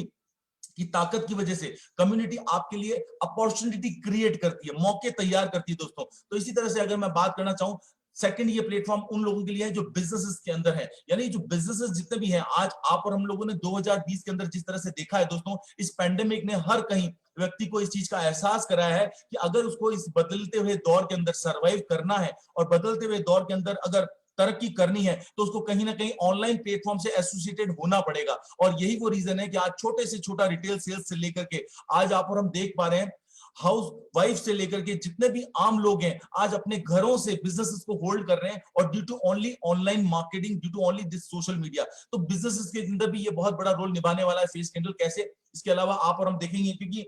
A: की ताकत की वजह से कम्युनिटी आपके लिए अपॉर्चुनिटी क्रिएट करती है, मौके तैयार करती है दोस्तों। तो इसी तरह से अगर मैं बात करना चाहूं, सेकंड ये प्लेटफॉर्म उन लोगों के लिए है जो बिजनेसेस के अंदर है, यानी जो बिजनेसेस जितने भी हैं, आज आप और हम लोगों ने 2020 के अंदर जिस तरह से देखा है दोस्तों, इस पैंडेमिक ने हर कहीं व्यक्ति को इस चीज का एहसास कराया है कि अगर उसको इस बदलते हुए दौर के अंदर सरवाइव करना है और बदलते हुए दौर के अंदर अगर तरक्की करनी है तो उसको कहीं ना कहीं ऑनलाइन प्लेटफॉर्म से एसोसिएटेड होना पड़ेगा। और यही वो रीजन है कि आज छोटे से छोटा रिटेल सेल्स से लेकर के आज आप और हम देख पा रहे हैं, हाउस वाइफ से लेकर के जितने भी आम लोग हैं आज अपने घरों से बिजनेसेस को होल्ड कर रहे हैं, और due to only online marketing, due to only this social media. तो बिजनेसेस के अंदर भी ये बहुत बड़ा रोल निभाने वाला है फेस कैंडल। कैसे, इसके अलावा आप और हम देखेंगे, क्योंकि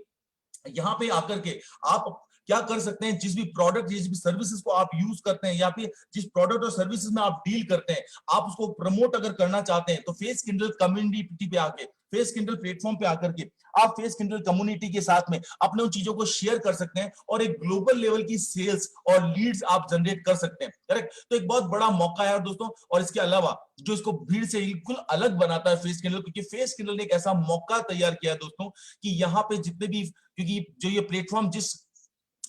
A: यहाँ पे आकर के आप क्या कर सकते हैं, जिस भी प्रोडक्ट, जिस भी सर्विसेज को आप यूज करते हैं या फिर जिस प्रोडक्ट और सर्विसेज में आप डील करते हैं, आप उसको प्रमोट अगर करना चाहते हैं तो फेस किंडल कम्युनिटी पे आके, फेस किंडल प्लेटफॉर्म पे आकर के आप फेस किंडल कम्युनिटी के साथ में अपने उन चीजों को शेयर कर सकते हैं और एक ग्लोबल लेवल की सेल्स और लीड्स आप जनरेट कर सकते हैं, करेक्ट। तो एक बहुत बड़ा मौका है दोस्तों। और इसके अलावा जो इसको भीड़ से बिल्कुल अलग बनाता है फेस किंडल, क्योंकि फेस किंडल ने एक ऐसा मौका तैयार किया है दोस्तों कि यहाँ पे जितने भी, क्योंकि जो ये प्लेटफॉर्म जिस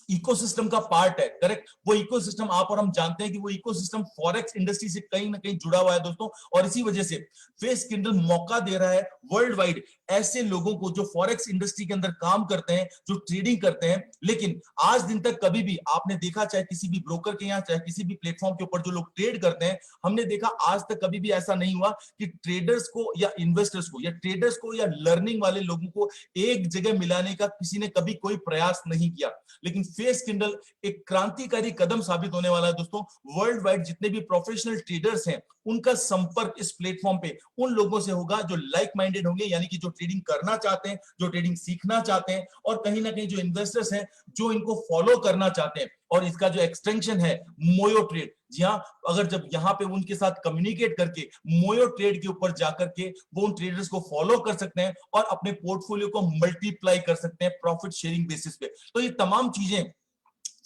A: इकोसिस्टम का पार्ट है, करेक्ट, वो इकोसिस्टम आप और हम जानते हैं कि वो इकोसिस्टम फॉरेक्स इंडस्ट्री से कहीं ना कहीं जुड़ा हुआ है दोस्तों। और इसी वजह से फेस किंडल मौका दे रहा है वर्ल्ड वाइड ऐसे लोगों को जो फॉरेक्स इंडस्ट्री के अंदर काम करते हैं, जो ट्रेडिंग करते हैं, लेकिन आज दिन तक कभी भी आपने देखा, चाहे किसी भी ब्रोकर के यहाँ, चाहे किसी भी प्लेटफॉर्म के ऊपर जो लोग ट्रेड करते हैं, हमने देखा आज तक कभी भी ऐसा नहीं हुआ कि ट्रेडर्स को या इन्वेस्टर्स को या ट्रेडर्स को या लर्निंग वाले लोगों को एक जगह मिलाने का किसी ने कभी कोई प्रयास नहीं किया। लेकिन फेस किंडल एक क्रांतिकारी कदम साबित होने वाला है दोस्तों। वर्ल्ड वाइड जितने भी प्रोफेशनल ट्रेडर्स हैं उनका संपर्क इस प्लेटफॉर्म पे उन लोगों से होगा जो लाइक माइंडेड होंगे, यानी कि जो ट्रेडिंग करना चाहते हैं, जो ट्रेडिंग सीखना चाहते हैं, और कहीं ना कहीं जो इन्वेस्टर्स हैं जो इनको फॉलो करना चाहते हैं। और इसका जो एक्सटेंशन है मोयो ट्रेड, जी हाँ, अगर जब यहाँ पे उनके साथ कम्युनिकेट करके मोयो ट्रेड के ऊपर जाकर के वो उन ट्रेडर्स को फॉलो कर सकते हैं और अपने पोर्टफोलियो को मल्टीप्लाई कर सकते हैं प्रॉफिट शेयरिंग बेसिस पे। तो ये तमाम चीजें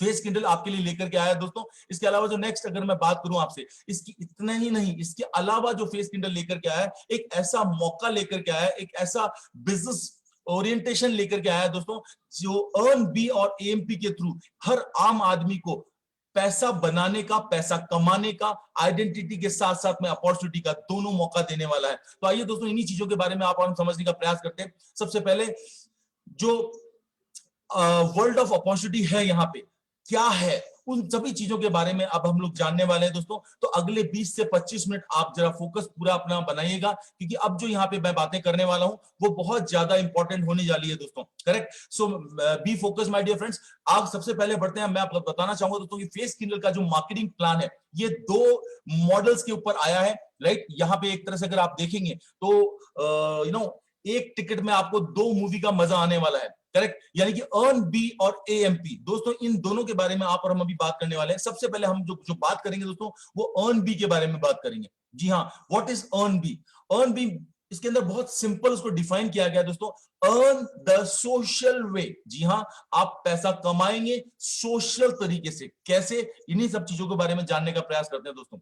A: फेस किंडल आपके लिए लेकर के आया है दोस्तों। इसके अलावा जो नेक्स्ट अगर मैं बात करूं आपसे, इसकी इतना ही नहीं, इसके अलावा जो फेस किंडल लेकर के आया है, एक ऐसा मौका लेकर के आया है, एक ऐसा बिजनेस ओरिएंटेशन लेकर के आया है दोस्तों, जो अर्न बी और एएमपी के थ्रू हर आम आदमी को पैसा बनाने का, पैसा कमाने का, आइडेंटिटी के साथ साथ में अपॉर्चुनिटी का, दोनों मौका देने वाला है। तो आइए दोस्तों इन्हीं चीजों के बारे में आप हम समझने का प्रयास करते हैं। सबसे पहले जो वर्ल्ड ऑफ अपॉर्चुनिटी है यहाँ पे क्या है, उन सभी चीजों के बारे में अब हम लोग जानने वाले हैं दोस्तों। तो अगले 20 से 25 मिनट आप जरा फोकस पूरा अपना बनाइएगा, क्योंकि अब जो यहाँ पे मैं बातें करने वाला हूं वो बहुत ज्यादा इंपॉर्टेंट होने वाली है दोस्तों। Correct, so be focus my dear friends. आप सबसे पहले बढ़ते हैं, मैं आपको बताना चाहूंगा दोस्तों कि फेस किंडल का जो मार्केटिंग प्लान है ये 2 मॉडल्स के ऊपर आया है। राइट, यहाँ पे एक तरह से अगर आप देखेंगे तो एक टिकट में आपको 2 मूवी का मजा आने वाला है। करेक्ट, यानी कि अर्न बी और एएमपी दोस्तों, इन दोनों के बारे में आप और हम अभी बात करने वाले हैं। सबसे पहले हम जो बात करेंगे दोस्तों वो अर्न बी के बारे में बात करेंगे। जी हाँ, what is earn bee? Earn bee इसके अंदर बहुत सिंपल उसको डिफाइन किया गया दोस्तों, अर्न द सोशल वे। जी हाँ, आप पैसा कमाएंगे सोशल तरीके से। कैसे? इन्हीं सब चीजों के बारे में जानने का प्रयास करते हैं दोस्तों।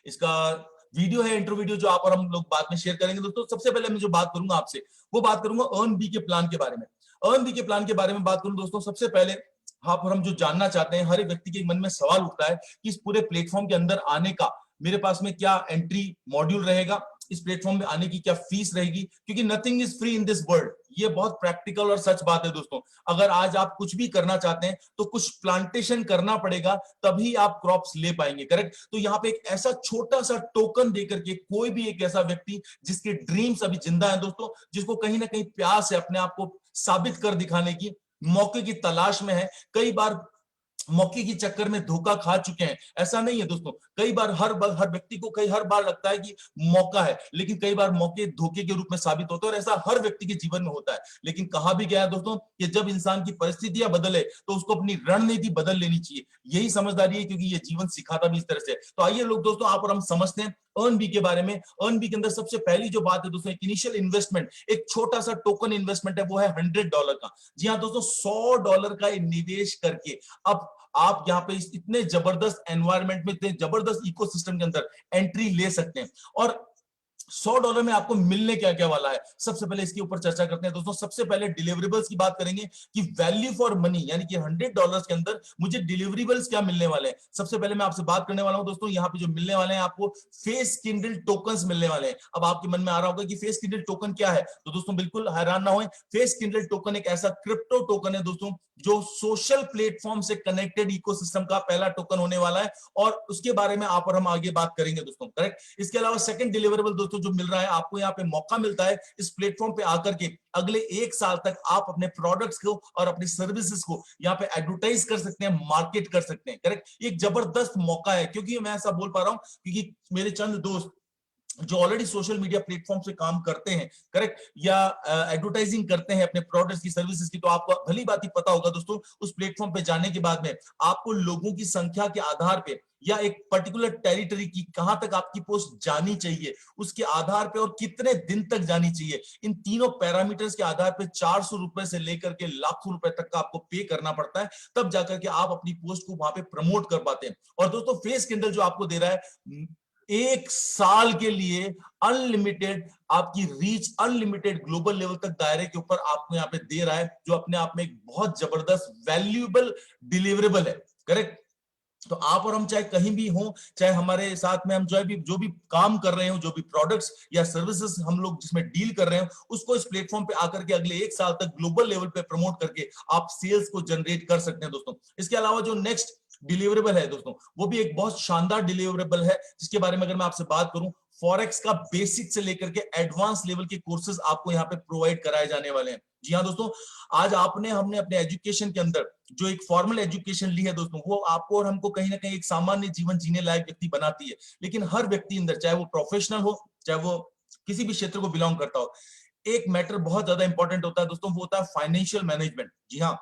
A: इसका वीडियो है, इंट्रो वीडियो, जो आप और हम लोग बाद में शेयर करेंगे दोस्तों। सबसे पहले मैं जो बात करूंगा आपसे वो बात करूंगा अर्न बी के प्लान के बारे में। अर्न बी के प्लान के बारे में बात करूं दोस्तों, सबसे पहले आप और हम जो जानना चाहते हैं, हर एक व्यक्ति के मन में सवाल उठता है कि इस पूरे प्लेटफॉर्म के अंदर आने का मेरे पास में क्या एंट्री मॉड्यूल रहेगा, इस प्लेटफॉर्म में आने की क्या फीस रहेगी, क्योंकि nothing is free in this world. ये बहुत प्रैक्टिकल और सच बात है दोस्तों। अगर आज आप कुछ भी करना चाहते हैं तो कुछ प्लांटेशन करना पड़ेगा, तभी आप क्रॉप्स ले पाएंगे। करेक्ट, तो यहाँ पे एक ऐसा छोटा सा टोकन देकर के कोई भी एक ऐसा व्यक्ति जिसके ड्रीम्स अभी जिंदा है दोस्तों, जिसको कहीं ना कहीं प्यास है अपने आप को साबित कर दिखाने की, मौके की तलाश में है, कई बार मौके की चक्कर में धोखा खा चुके हैं। ऐसा नहीं है दोस्तों, कई बार हर व्यक्ति को हर बार लगता है कि मौका है, लेकिन कई बार मौके धोखे के रूप में साबित होते हैं, और ऐसा हर व्यक्ति के जीवन में होता है। लेकिन कहा भी गया है दोस्तों कि जब इंसान की परिस्थितियां बदले तो उसको अपनी रणनीति बदल लेनी चाहिए। यही समझदारी है, क्योंकि ये जीवन सिखाता भी इस तरह से। तो आइए लोग दोस्तों आप और हम समझते हैं अर्न बी के बारे में। अर्न बी के अंदर सबसे पहली जो बात है दोस्तों, एक इनिशियल इन्वेस्टमेंट, एक छोटा सा टोकन इन्वेस्टमेंट है, वो है $100 का। जी हाँ दोस्तों, $100 का निवेश करके अब आप यहाँ पे इतने जबरदस्त एनवायरनमेंट में, इतने जबरदस्त इकोसिस्टम के अंदर एंट्री ले सकते हैं। और $100 में आपको मिलने क्या क्या वाला है, सबसे पहले इसके ऊपर चर्चा करते हैं दोस्तों। सबसे पहले डिलीवरेबल्स की बात करेंगे कि वैल्यू फॉर मनी, यानी कि $100 के अंदर मुझे डिलीवरेबल्स क्या मिलने वाले हैं। सबसे पहले मैं आपसे बात करने वाला हूं दोस्तों, यहाँ पे जो मिलने वाले हैं आपको फेस किंडल टोकन्स मिलने वाले हैं। अब आपके मन में आ रहा होगा कि फेस किंडल टोकन क्या है, तो दोस्तों बिल्कुल हैरान ना हो, फेस किंडल टोकन एक ऐसा क्रिप्टो टोकन है दोस्तों जो सोशल प्लेटफॉर्म से कनेक्टेड इकोसिस्टम का पहला टोकन होने वाला है, और उसके बारे में आप और हम आगे बात करेंगे दोस्तों। करेक्ट, इसके अलावा सेकंड डिलीवरेबल दोस्तों जो मिल रहा है आपको, यहाँ पे मौका मिलता है इस प्लेटफॉर्म पे आकर के अगले 1 साल तक आप अपने प्रोडक्ट्स को और अपनी सर्विसेज को यहाँ पे एडवर्टाइज कर सकते हैं, मार्केट कर सकते हैं। करेक्ट, एक जबरदस्त मौका है। क्योंकि मैं ऐसा बोल पा रहा हूं क्योंकि मेरे चंद दोस्त जो ऑलरेडी सोशल मीडिया प्लेटफॉर्म से काम करते हैं, करेक्ट, या एडवर्टाइजिंग करते हैं अपने प्रोडक्ट्स की, सर्विसेज की, तो आपको भली बात ही पता होगा दोस्तों, उस प्लेटफॉर्म पे जाने के बाद में आपको लोगों की संख्या के आधार पे या एक पर्टिकुलर टेरिटरी की कहां तक आपकी पोस्ट जानी चाहिए उसके आधार पे, और कितने दिन तक जानी चाहिए, इन तीनों पैरामीटर्स के आधार पे ₹400 से लेकर के लाखों रुपए तक का आपको पे करना पड़ता है, तब जाकर के आप अपनी पोस्ट को वहां पे प्रमोट कर पाते हैं। और दोस्तों फेस किंडल जो आपको दे रहा है 1 साल के लिए अनलिमिटेड आपकी रीच, अनलिमिटेड ग्लोबल लेवल तक दायरे के ऊपर आपको यहाँ पे दे रहा है, जो अपने आप में एक बहुत जबरदस्त वैल्यूएबल डिलीवरेबल है। करेक्ट, तो आप और हम चाहे कहीं भी हो, चाहे हमारे साथ में हम जो भी काम कर रहे हो, जो भी प्रोडक्ट्स या सर्विसेज हम लोग जिसमें डील कर रहे हो, उसको इस प्लेटफॉर्म पे आकर के अगले 1 साल तक ग्लोबल लेवल पे प्रमोट करके आप सेल्स को जनरेट कर सकते हैं दोस्तों। इसके अलावा जो नेक्स्ट डिलीवरेबल है दोस्तों, वो भी एक बहुत शानदार डिलीवरेबल है, जिसके बारे में अगर मैं आपसे बात करूं, फॉरेक्स का बेसिक से लेकर के एडवांस लेवल के कोर्सेज आपको यहाँ पे प्रोवाइड कराए जाने वाले हैं। जी हाँ दोस्तों, आज हमने अपने एजुकेशन के अंदर जो एक फॉर्मल एजुकेशन ली है दोस्तों, वो आपको और हमको कहीं ना कहीं एक सामान्य जीवन जीने लायक व्यक्ति बनाती है। लेकिन हर व्यक्ति अंदर, चाहे वो प्रोफेशनल हो, चाहे वो किसी भी क्षेत्र को बिलोंग करता हो, एक मैटर बहुत ज्यादा इंपॉर्टेंट होता है दोस्तों, वो होता है फाइनेंशियल मैनेजमेंट। जी हाँ,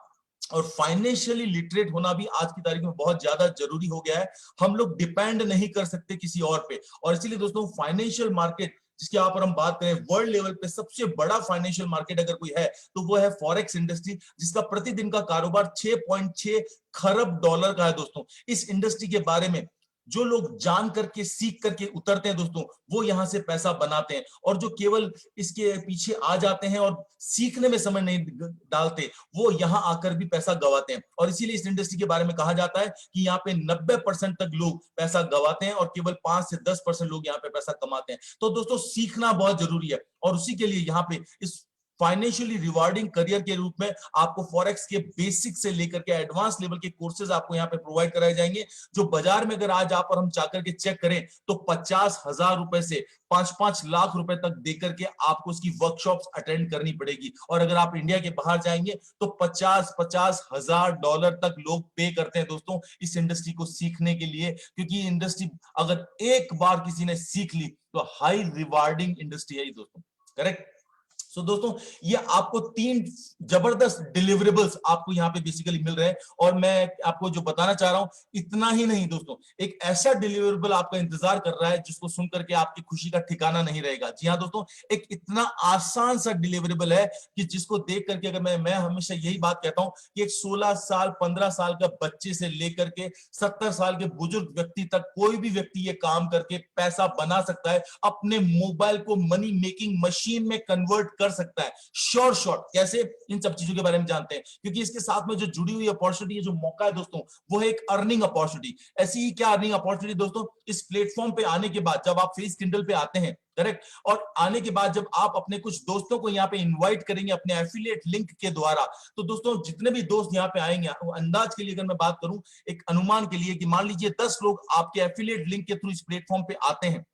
A: और फाइनेंशियली लिटरेट होना भी आज की तारीख में बहुत ज्यादा जरूरी हो गया है। हम लोग डिपेंड नहीं कर सकते किसी और पे, और इसीलिए दोस्तों फाइनेंशियल मार्केट जिसके आप और हम बात करें, वर्ल्ड लेवल पे सबसे बड़ा फाइनेंशियल मार्केट अगर कोई है तो वो है फॉरेक्स इंडस्ट्री, जिसका प्रतिदिन का कारोबार $6.6 खरब का है दोस्तों। इस इंडस्ट्री के बारे में जो लोग जान करके सीख करके उतरते हैं दोस्तों, वो यहां से पैसा बनाते हैं, और जो केवल इसके पीछे आ जाते हैं और सीखने में समय नहीं डालते, वो यहां आकर भी पैसा गवाते हैं। और इसीलिए इस इंडस्ट्री के बारे में कहा जाता है कि यहाँ पे 90% तक लोग पैसा गवाते हैं और केवल 5 से 10% लोग यहाँ पे पैसा कमाते हैं। तो दोस्तों सीखना बहुत जरूरी है, और उसी के लिए यहाँ पे इस फाइनेंशियली रिवार्डिंग करियर के रूप में आपको फॉरेक्स के बेसिक से लेकर के एडवांस लेवल के कोर्सेज आपको यहाँ पे प्रोवाइड कराए जाएंगे, जो बाजार में अगर आज आप और हम जाकर के चेक करें तो 50,000 रुपए से 5-5 लाख रुपए तक देकर के आपको उसकी वर्कशॉप्स अटेंड करनी पड़ेगी। और अगर आप इंडिया के बाहर जाएंगे तो 50-50 हजार डॉलर तक लोग पे करते हैं दोस्तों इस इंडस्ट्री को सीखने के लिए, क्योंकि इंडस्ट्री अगर एक बार किसी ने सीख ली तो हाई रिवार्डिंग इंडस्ट्री है दोस्तों, करेक्ट। सो दोस्तों ये आपको 3 जबरदस्त डिलीवरेबल्स आपको यहाँ पे बेसिकली मिल रहे हैं, और मैं आपको जो बताना चाह रहा हूं इतना ही नहीं दोस्तों, एक ऐसा डिलीवरेबल आपका इंतजार कर रहा है जिसको सुनकर के आपकी खुशी का ठिकाना नहीं रहेगा। जी हाँ दोस्तों, एक इतना आसान सा डिलीवरेबल है कि जिसको देख करके अगर मैं हमेशा यही बात कहता हूं कि एक 16 साल 15 साल का बच्चे से लेकर के 70 साल के बुजुर्ग व्यक्ति तक कोई भी व्यक्ति ये काम करके पैसा बना सकता है, अपने मोबाइल को मनी मेकिंग मशीन में कन्वर्ट कर सकता है। शॉर्ट कैसे, इन सब चीजों के बारे में जानते हैं, क्योंकि इसके साथ में जो जुड़ी हुई अपॉर्चुनिटी है, जो मौका है दोस्तों, वो है एक अर्निंग अपॉर्चुनिटी। ऐसी ही क्या अर्निंग अपॉर्चुनिटी दोस्तों, इस प्लेटफॉर्म पे आने के बाद जब आप फेस किंडल पे आते हैं, करेक्ट, और आने के बाद जब आप अपने कुछ दोस्तों को यहाँ पे इनवाइट करेंगे अपने एफिलिएट लिंक के द्वारा, तो दोस्तों जितने भी दोस्त यहाँ पे आएंगे, अंदाज के लिए अगर मैं बात करूं, एक अनुमान के लिए, कि मान लीजिए 10 लोग आपके एफिलिएट लिंक के थ्रू इस प्लेटफॉर्म पे आते हैं,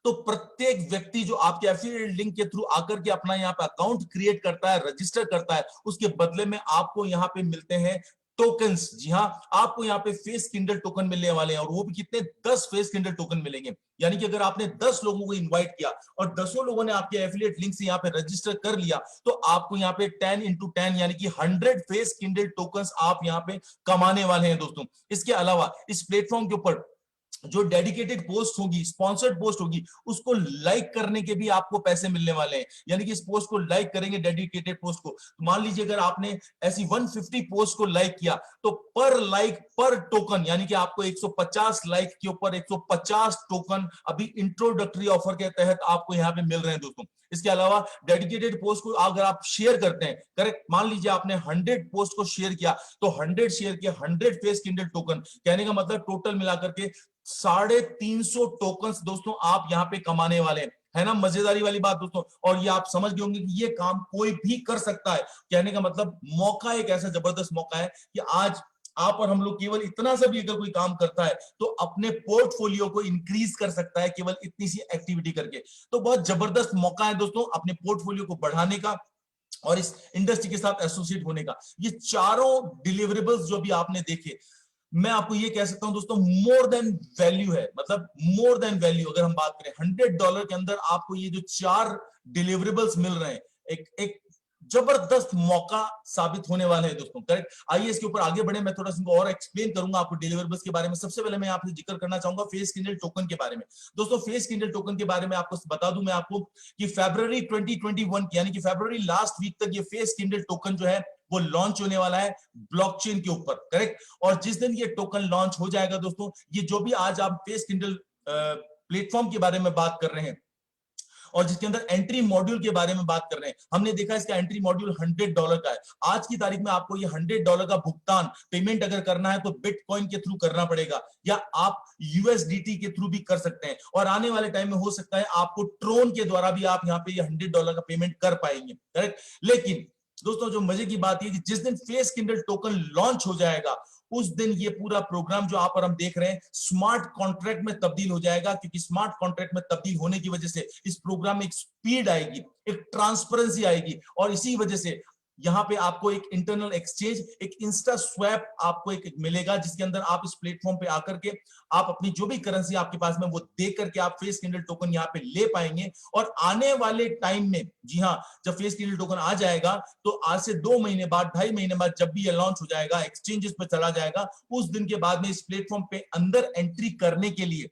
A: तो प्रत्येक व्यक्ति जो आपके एफिलिएट लिंक के थ्रू आकर के अपना यहाँ पे अकाउंट क्रिएट करता है, रजिस्टर करता है, उसके बदले में आपको यहाँ पे मिलते हैं टोकन्स। जी हाँ, आपको यहाँ पे फेस किंडल टोकन मिलने वाले हैं, और वो भी कितने, 10 फेस किंडल टोकन मिलेंगे। यानी कि अगर आपने 10 लोगों को इनवाइट किया और 10 लोगों ने आपके एफिलिएट लिंक से यहाँ पे रजिस्टर कर लिया, तो आपको यहाँ पे 10 into 10 यानी कि 100 फेस किंडल टोकन्स आप यहाँ पे कमाने वाले हैं दोस्तों। इसके अलावा इस प्लेटफॉर्म के ऊपर जो डेडिकेटेड पोस्ट होगी, स्पॉन्सर्ड पोस्ट होगी, उसको लाइक करने के भी आपको पैसे मिलने वाले हैं। यानी कि इस पोस्ट को लाइक करेंगे, डेडिकेटेड पोस्ट को, तो मान लीजिए अगर आपने ऐसी 150 पोस्ट को लाइक किया, तो पर लाइक पर टोकन, यानी कि आपको 150 लाइक के ऊपर 150 टोकन अभी इंट्रोडक्टरी ऑफर के तहत आपको यहाँ पे मिल रहे हैं दोस्तों। इसके अलावा डेडिकेटेड पोस्ट को अगर आप शेयर करते हैं, करेक्ट, मान लीजिए आपने 100 पोस्ट को शेयर किया, तो 100 शेयर किया 100 फेस किंडल टोकन, कहने का मतलब टोटल मिलाकर के 350 टोकन्स दोस्तों आप यहां पे कमाने वाले हैं। है ना मजेदारी वाली बात दोस्तों, और ये आप समझ गए होंगे कि ये काम कोई भी कर सकता है। कहने का मतलब मौका एक ऐसा जबरदस्त मौका है कि आज आप और हम लोग केवल इतना सा भी अगर कोई काम करता है तो अपने पोर्टफोलियो को इंक्रीज कर सकता है केवल इतनी सी एक्टिविटी करके। तो बहुत जबरदस्त मौका है दोस्तों अपने पोर्टफोलियो को बढ़ाने का और इस इंडस्ट्री के साथ एसोसिएट होने का। ये चारों डिलीवरेबल्स जो भी आपने देखे, मैं आपको ये कह सकता हूं दोस्तों, मोर देन वैल्यू है। मतलब मोर देन वैल्यू, अगर हम बात करें $100 के अंदर आपको ये जो 4 डिलीवरेबल्स मिल रहे हैं, एक जबरदस्त मौका साबित होने वाले हैं दोस्तों, करेक्ट। आइए इसके ऊपर आगे बढ़े, मैं थोड़ा सा और एक्सप्लेन करूंगा आपको डिलीवरेबल्स के बारे में। सबसे पहले मैं आपसे जिक्र करना चाहूंगा फेस किंडल टोकन के बारे में। दोस्तों फेस किंडल टोकन के बारे में आपको बता दूं मैं आपको कि फरवरी 2021 यानी कि फरवरी लास्ट वीक तक ये फेस किंडल टोकन जो है वो लॉन्च होने वाला है ब्लॉकचेन के ऊपर, करेक्ट। और जिस दिन ये टोकन लॉन्च हो जाएगा दोस्तों, ये जो भी आज आप फेस किंडल प्लेटफॉर्म के बारे में बात कर रहे हैं और जिसके अंदर एंट्री मॉड्यूल के बारे में बात कर रहे हैं, हमने देखा इसका एंट्री मॉड्यूल $100 का है। आज की तारीख में आपको ये $100 का भुगतान पेमेंट अगर करना है तो बिटकॉइन के थ्रू करना पड़ेगा, या आप यूएसडीटी के थ्रू भी कर सकते हैं। और आने वाले टाइम में हो सकता है आपको ट्रोन के द्वारा भी आप यहाँ पे ये $100 का पेमेंट कर पाएंगे, करेक्ट। लेकिन दोस्तों जो मजे की बात है कि जिस दिन फेस किंडल टोकन लॉन्च हो जाएगा उस दिन ये पूरा प्रोग्राम जो आप और हम देख रहे हैं स्मार्ट कॉन्ट्रैक्ट में तब्दील हो जाएगा, क्योंकि स्मार्ट कॉन्ट्रैक्ट में तब्दील होने की वजह से इस प्रोग्राम में एक स्पीड आएगी, एक ट्रांसपेरेंसी आएगी, और इसी वजह से यहाँ पे आपको एक इंटरनल एक्सचेंज, एक इंस्टा स्वैप आपको एक मिलेगा, जिसके अंदर आप इस प्लेटफॉर्म पे आकर के आप अपनी जो भी करेंसी आपके पास में वो दे करके आप फेस किंडल टोकन यहाँ पे ले पाएंगे। और आने वाले टाइम में, जी हाँ, जब फेस किंडल टोकन आ जाएगा तो आज से 2 महीने बाद, 2.5 महीने बाद जब भी ये लॉन्च हो जाएगा, एक्सचेंजेस पे चला जाएगा, उस दिन के बाद में इस प्लेटफॉर्म पे अंदर एंट्री करने के लिए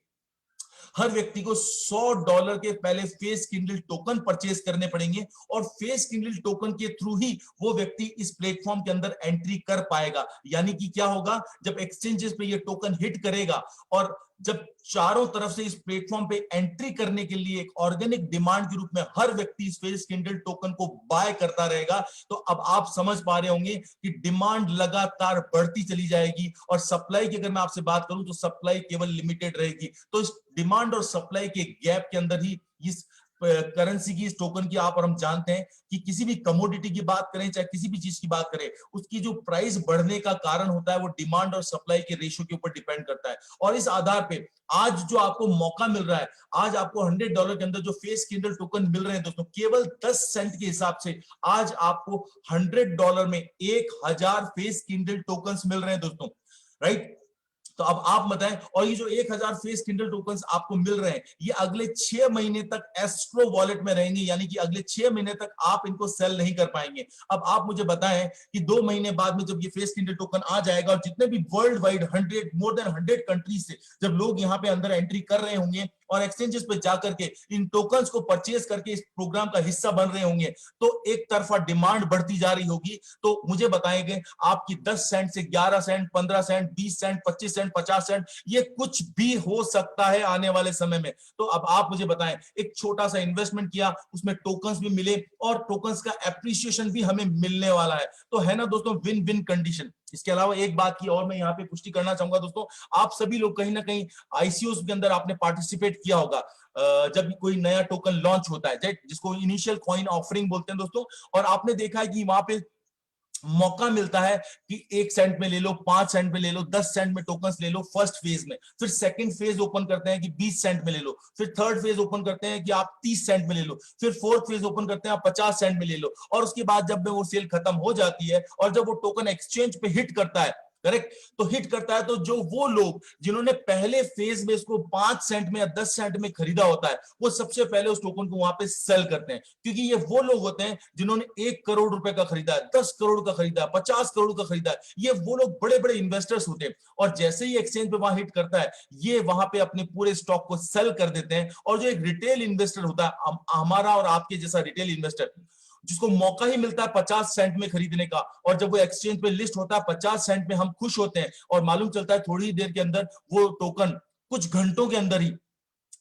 A: हर व्यक्ति को $100 के पहले फेस किंडल टोकन परचेज करने पड़ेंगे और फेस किंडल टोकन के थ्रू ही वो व्यक्ति इस प्लेटफॉर्म के अंदर एंट्री कर पाएगा। यानी कि क्या होगा, जब एक्सचेंजेस पे ये टोकन हिट करेगा और जब चारों तरफ से इस प्लेटफॉर्म पे एंट्री करने के लिए एक ऑर्गेनिक डिमांड के रूप में हर व्यक्ति इस फेस किंडल टोकन को बाय करता रहेगा, तो अब आप समझ पा रहे होंगे कि डिमांड लगातार बढ़ती चली जाएगी और सप्लाई की अगर मैं आपसे बात करूं तो सप्लाई केवल लिमिटेड रहेगी। तो इस डिमांड और सप्लाई के गैप के अंदर ही इस करेंसी की, इस टोकन की आप और हम जानते हैं कि किसी भी कमोडिटी की बात करें चाहे किसी भी चीज की बात करें, उसकी जो प्राइस बढ़ने का कारण होता है वो डिमांड और सप्लाई के रेशियो के ऊपर डिपेंड करता है। और इस आधार पे आज जो आपको मौका मिल रहा है, आज आपको $100 के अंदर जो फेस किंडल टोकन मिल रहे हैं दोस्तों, केवल 10 सेंट के हिसाब से आज आपको $100 में 1000 फेस किंडल टोकन मिल रहे हैं दोस्तों, राइट। तो अब आप बताएं, और ये जो 1000 फेस किंडल टोकन्स आपको मिल रहे हैं, ये अगले 6 महीने तक एस्ट्रो वॉलेट में रहेंगे, यानी कि अगले 6 महीने तक आप इनको सेल नहीं कर पाएंगे। अब आप मुझे बताएं कि 2 महीने बाद में जब ये फेस किंडल टोकन आ जाएगा और जितने भी world wide 100 more than 100 countries से जब लोग यहाँ पे अंदर एंट्री कर रहे होंगे और एक्सचेंजेस पे जाकर के इन टोकन्स को परचेज करके इस प्रोग्राम का हिस्सा बन रहे होंगे, तो एक तरफा डिमांड बढ़ती जा रही होगी। तो मुझे बताएंगे आपकी 10 सेंट से 11 cent, 15 cent, 20 cent, 25 cent, 50 cent, ये कुछ भी हो सकता है आने वाले समय में। तो अब आप मुझे बताएं, एक छोटा सा इन्वेस्टमेंट किया, उसमें टोकन्स भी मिले और टोकन्स का एप्रिसिएशन भी हमें मिलने वाला है, तो है ना दोस्तों विन विन कंडीशन। इसके अलावा एक बात की और मैं यहाँ पे पुष्टि करना चाहूंगा दोस्तों, आप सभी लोग कहीं ना कहीं आईसीओ के अंदर आपने पार्टिसिपेट किया होगा जब कोई नया टोकन लॉन्च होता है, जिसको इनिशियल कॉइन ऑफरिंग बोलते हैं दोस्तों, और आपने देखा है कि वहां पे मौका मिलता है कि 1 सेंट में ले लो, 5 सेंट में ले लो, 10 सेंट में टोकन्स ले लो फर्स्ट फेज में, फिर सेकंड फेज ओपन करते हैं कि 20 सेंट में ले लो, फिर थर्ड फेज ओपन करते हैं कि आप 30 सेंट में ले लो, फिर फोर्थ फेज ओपन करते हैं आप 50 सेंट में ले लो, और उसके बाद जब वो सेल खत्म हो जाती है और जब वो टोकन एक्सचेंज पे हिट करता है, करेक्ट, तो हिट करता है, तो जो वो लोग जिन्होंने पहले फेज में इसको 5 सेंट में या 10 सेंट में खरीदा होता है, वो सबसे पहले उस टोकन को वहां पे सेल करते हैं, क्योंकि ये वो लोग होते हैं जिन्होंने 1 करोड़ रुपए का खरीदा है, 10 करोड़ का खरीदा है, 50 करोड़ का खरीदा है, ये वो लोग बड़े बड़े इन्वेस्टर्स होते हैं। और जैसे ही एक्सचेंज पे वहां हिट करता है, ये वहां पे अपने पूरे स्टॉक को सेल कर देते हैं, और जो एक रिटेल इन्वेस्टर होता है, हमारा और आपके जैसा रिटेल इन्वेस्टर, जिसको मौका ही मिलता है 50 सेंट में खरीदने का, और जब वो एक्सचेंज पे लिस्ट होता है 50 सेंट में, हम खुश होते हैं और मालूम चलता है थोड़ी ही देर के अंदर वो टोकन कुछ घंटों के अंदर ही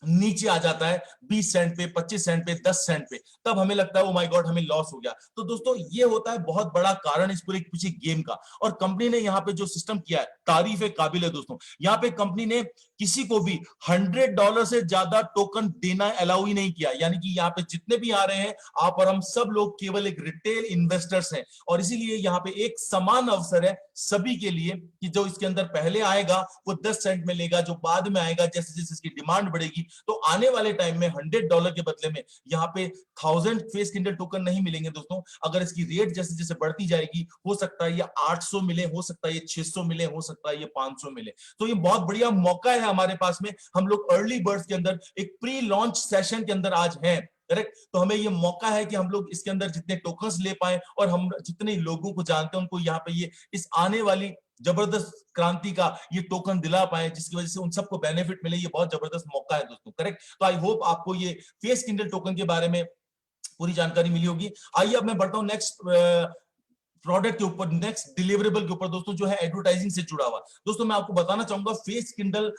A: नीचे आ जाता है 20 सेंट पे, 25 सेंट पे, 10 सेंट पे, तब हमें लगता है ओ माय गॉड हमें लॉस हो गया। तो दोस्तों ये होता है बहुत बड़ा कारण इस पूरे पीछे गेम का, और कंपनी ने यहाँ पे जो सिस्टम किया है तारीफ काबिल है दोस्तों। यहाँ पे कंपनी ने किसी को भी $100 से ज्यादा टोकन देना अलाउ ही नहीं किया, यानी कि यहाँ पे जितने भी आ रहे हैं आप और हम सब लोग केवल एक रिटेल इन्वेस्टर्स हैं, और इसीलिए यहाँ पे एक समान अवसर है सभी के लिए कि जो इसके अंदर पहले आएगा वो 10 सेंट में लेगा, जो बाद में आएगा जैसे जैसे इसकी डिमांड बढ़ेगी, तो आने वाले टाइम में $100 के बदले में यहाँ पे 1000 फेस किंडल टोकन नहीं मिलेंगे दोस्तों। अगर इसकी रेट जैसे जैसे बढ़ती जाएगी, हो सकता है ये 800 मिले, हो सकता है ये 600 मिले, हो सकता है ये 500 मिले। तो ये बहुत बढ़िया मौका है हमारे पास में, हम लोग अर्ली बर्ड्स के अंदर एक प्री लॉन्च सेशन के अंदर आज हैं, करेक्ट। तो हमें ये मौका है कि हम लोग इसके अंदर जितने टोकन्स ले पाए और हम जितने लोगों को जानते हैं उनको यहाँ पे ये इस आने वाली जबरदस्त क्रांति का ये टोकन दिला पाए, जिसकी वजह से उन सबको बेनिफिट मिले। ये बहुत जबरदस्त मौका है दोस्तों, करेक्ट। तो आई होप आपको ये फेस किंडल टोकन के बारे में पूरी जानकारी मिली होगी। आइए अब मैं बढ़ता हूं नेक्स्ट प्रोडक्ट के ऊपर, नेक्स्ट डिलीवरेबल के ऊपर दोस्तों, जो है एडवर्टाइजिंग से जुड़ा हुआ। दोस्तों मैं आपको बताना चाहूंगा फेस किंडल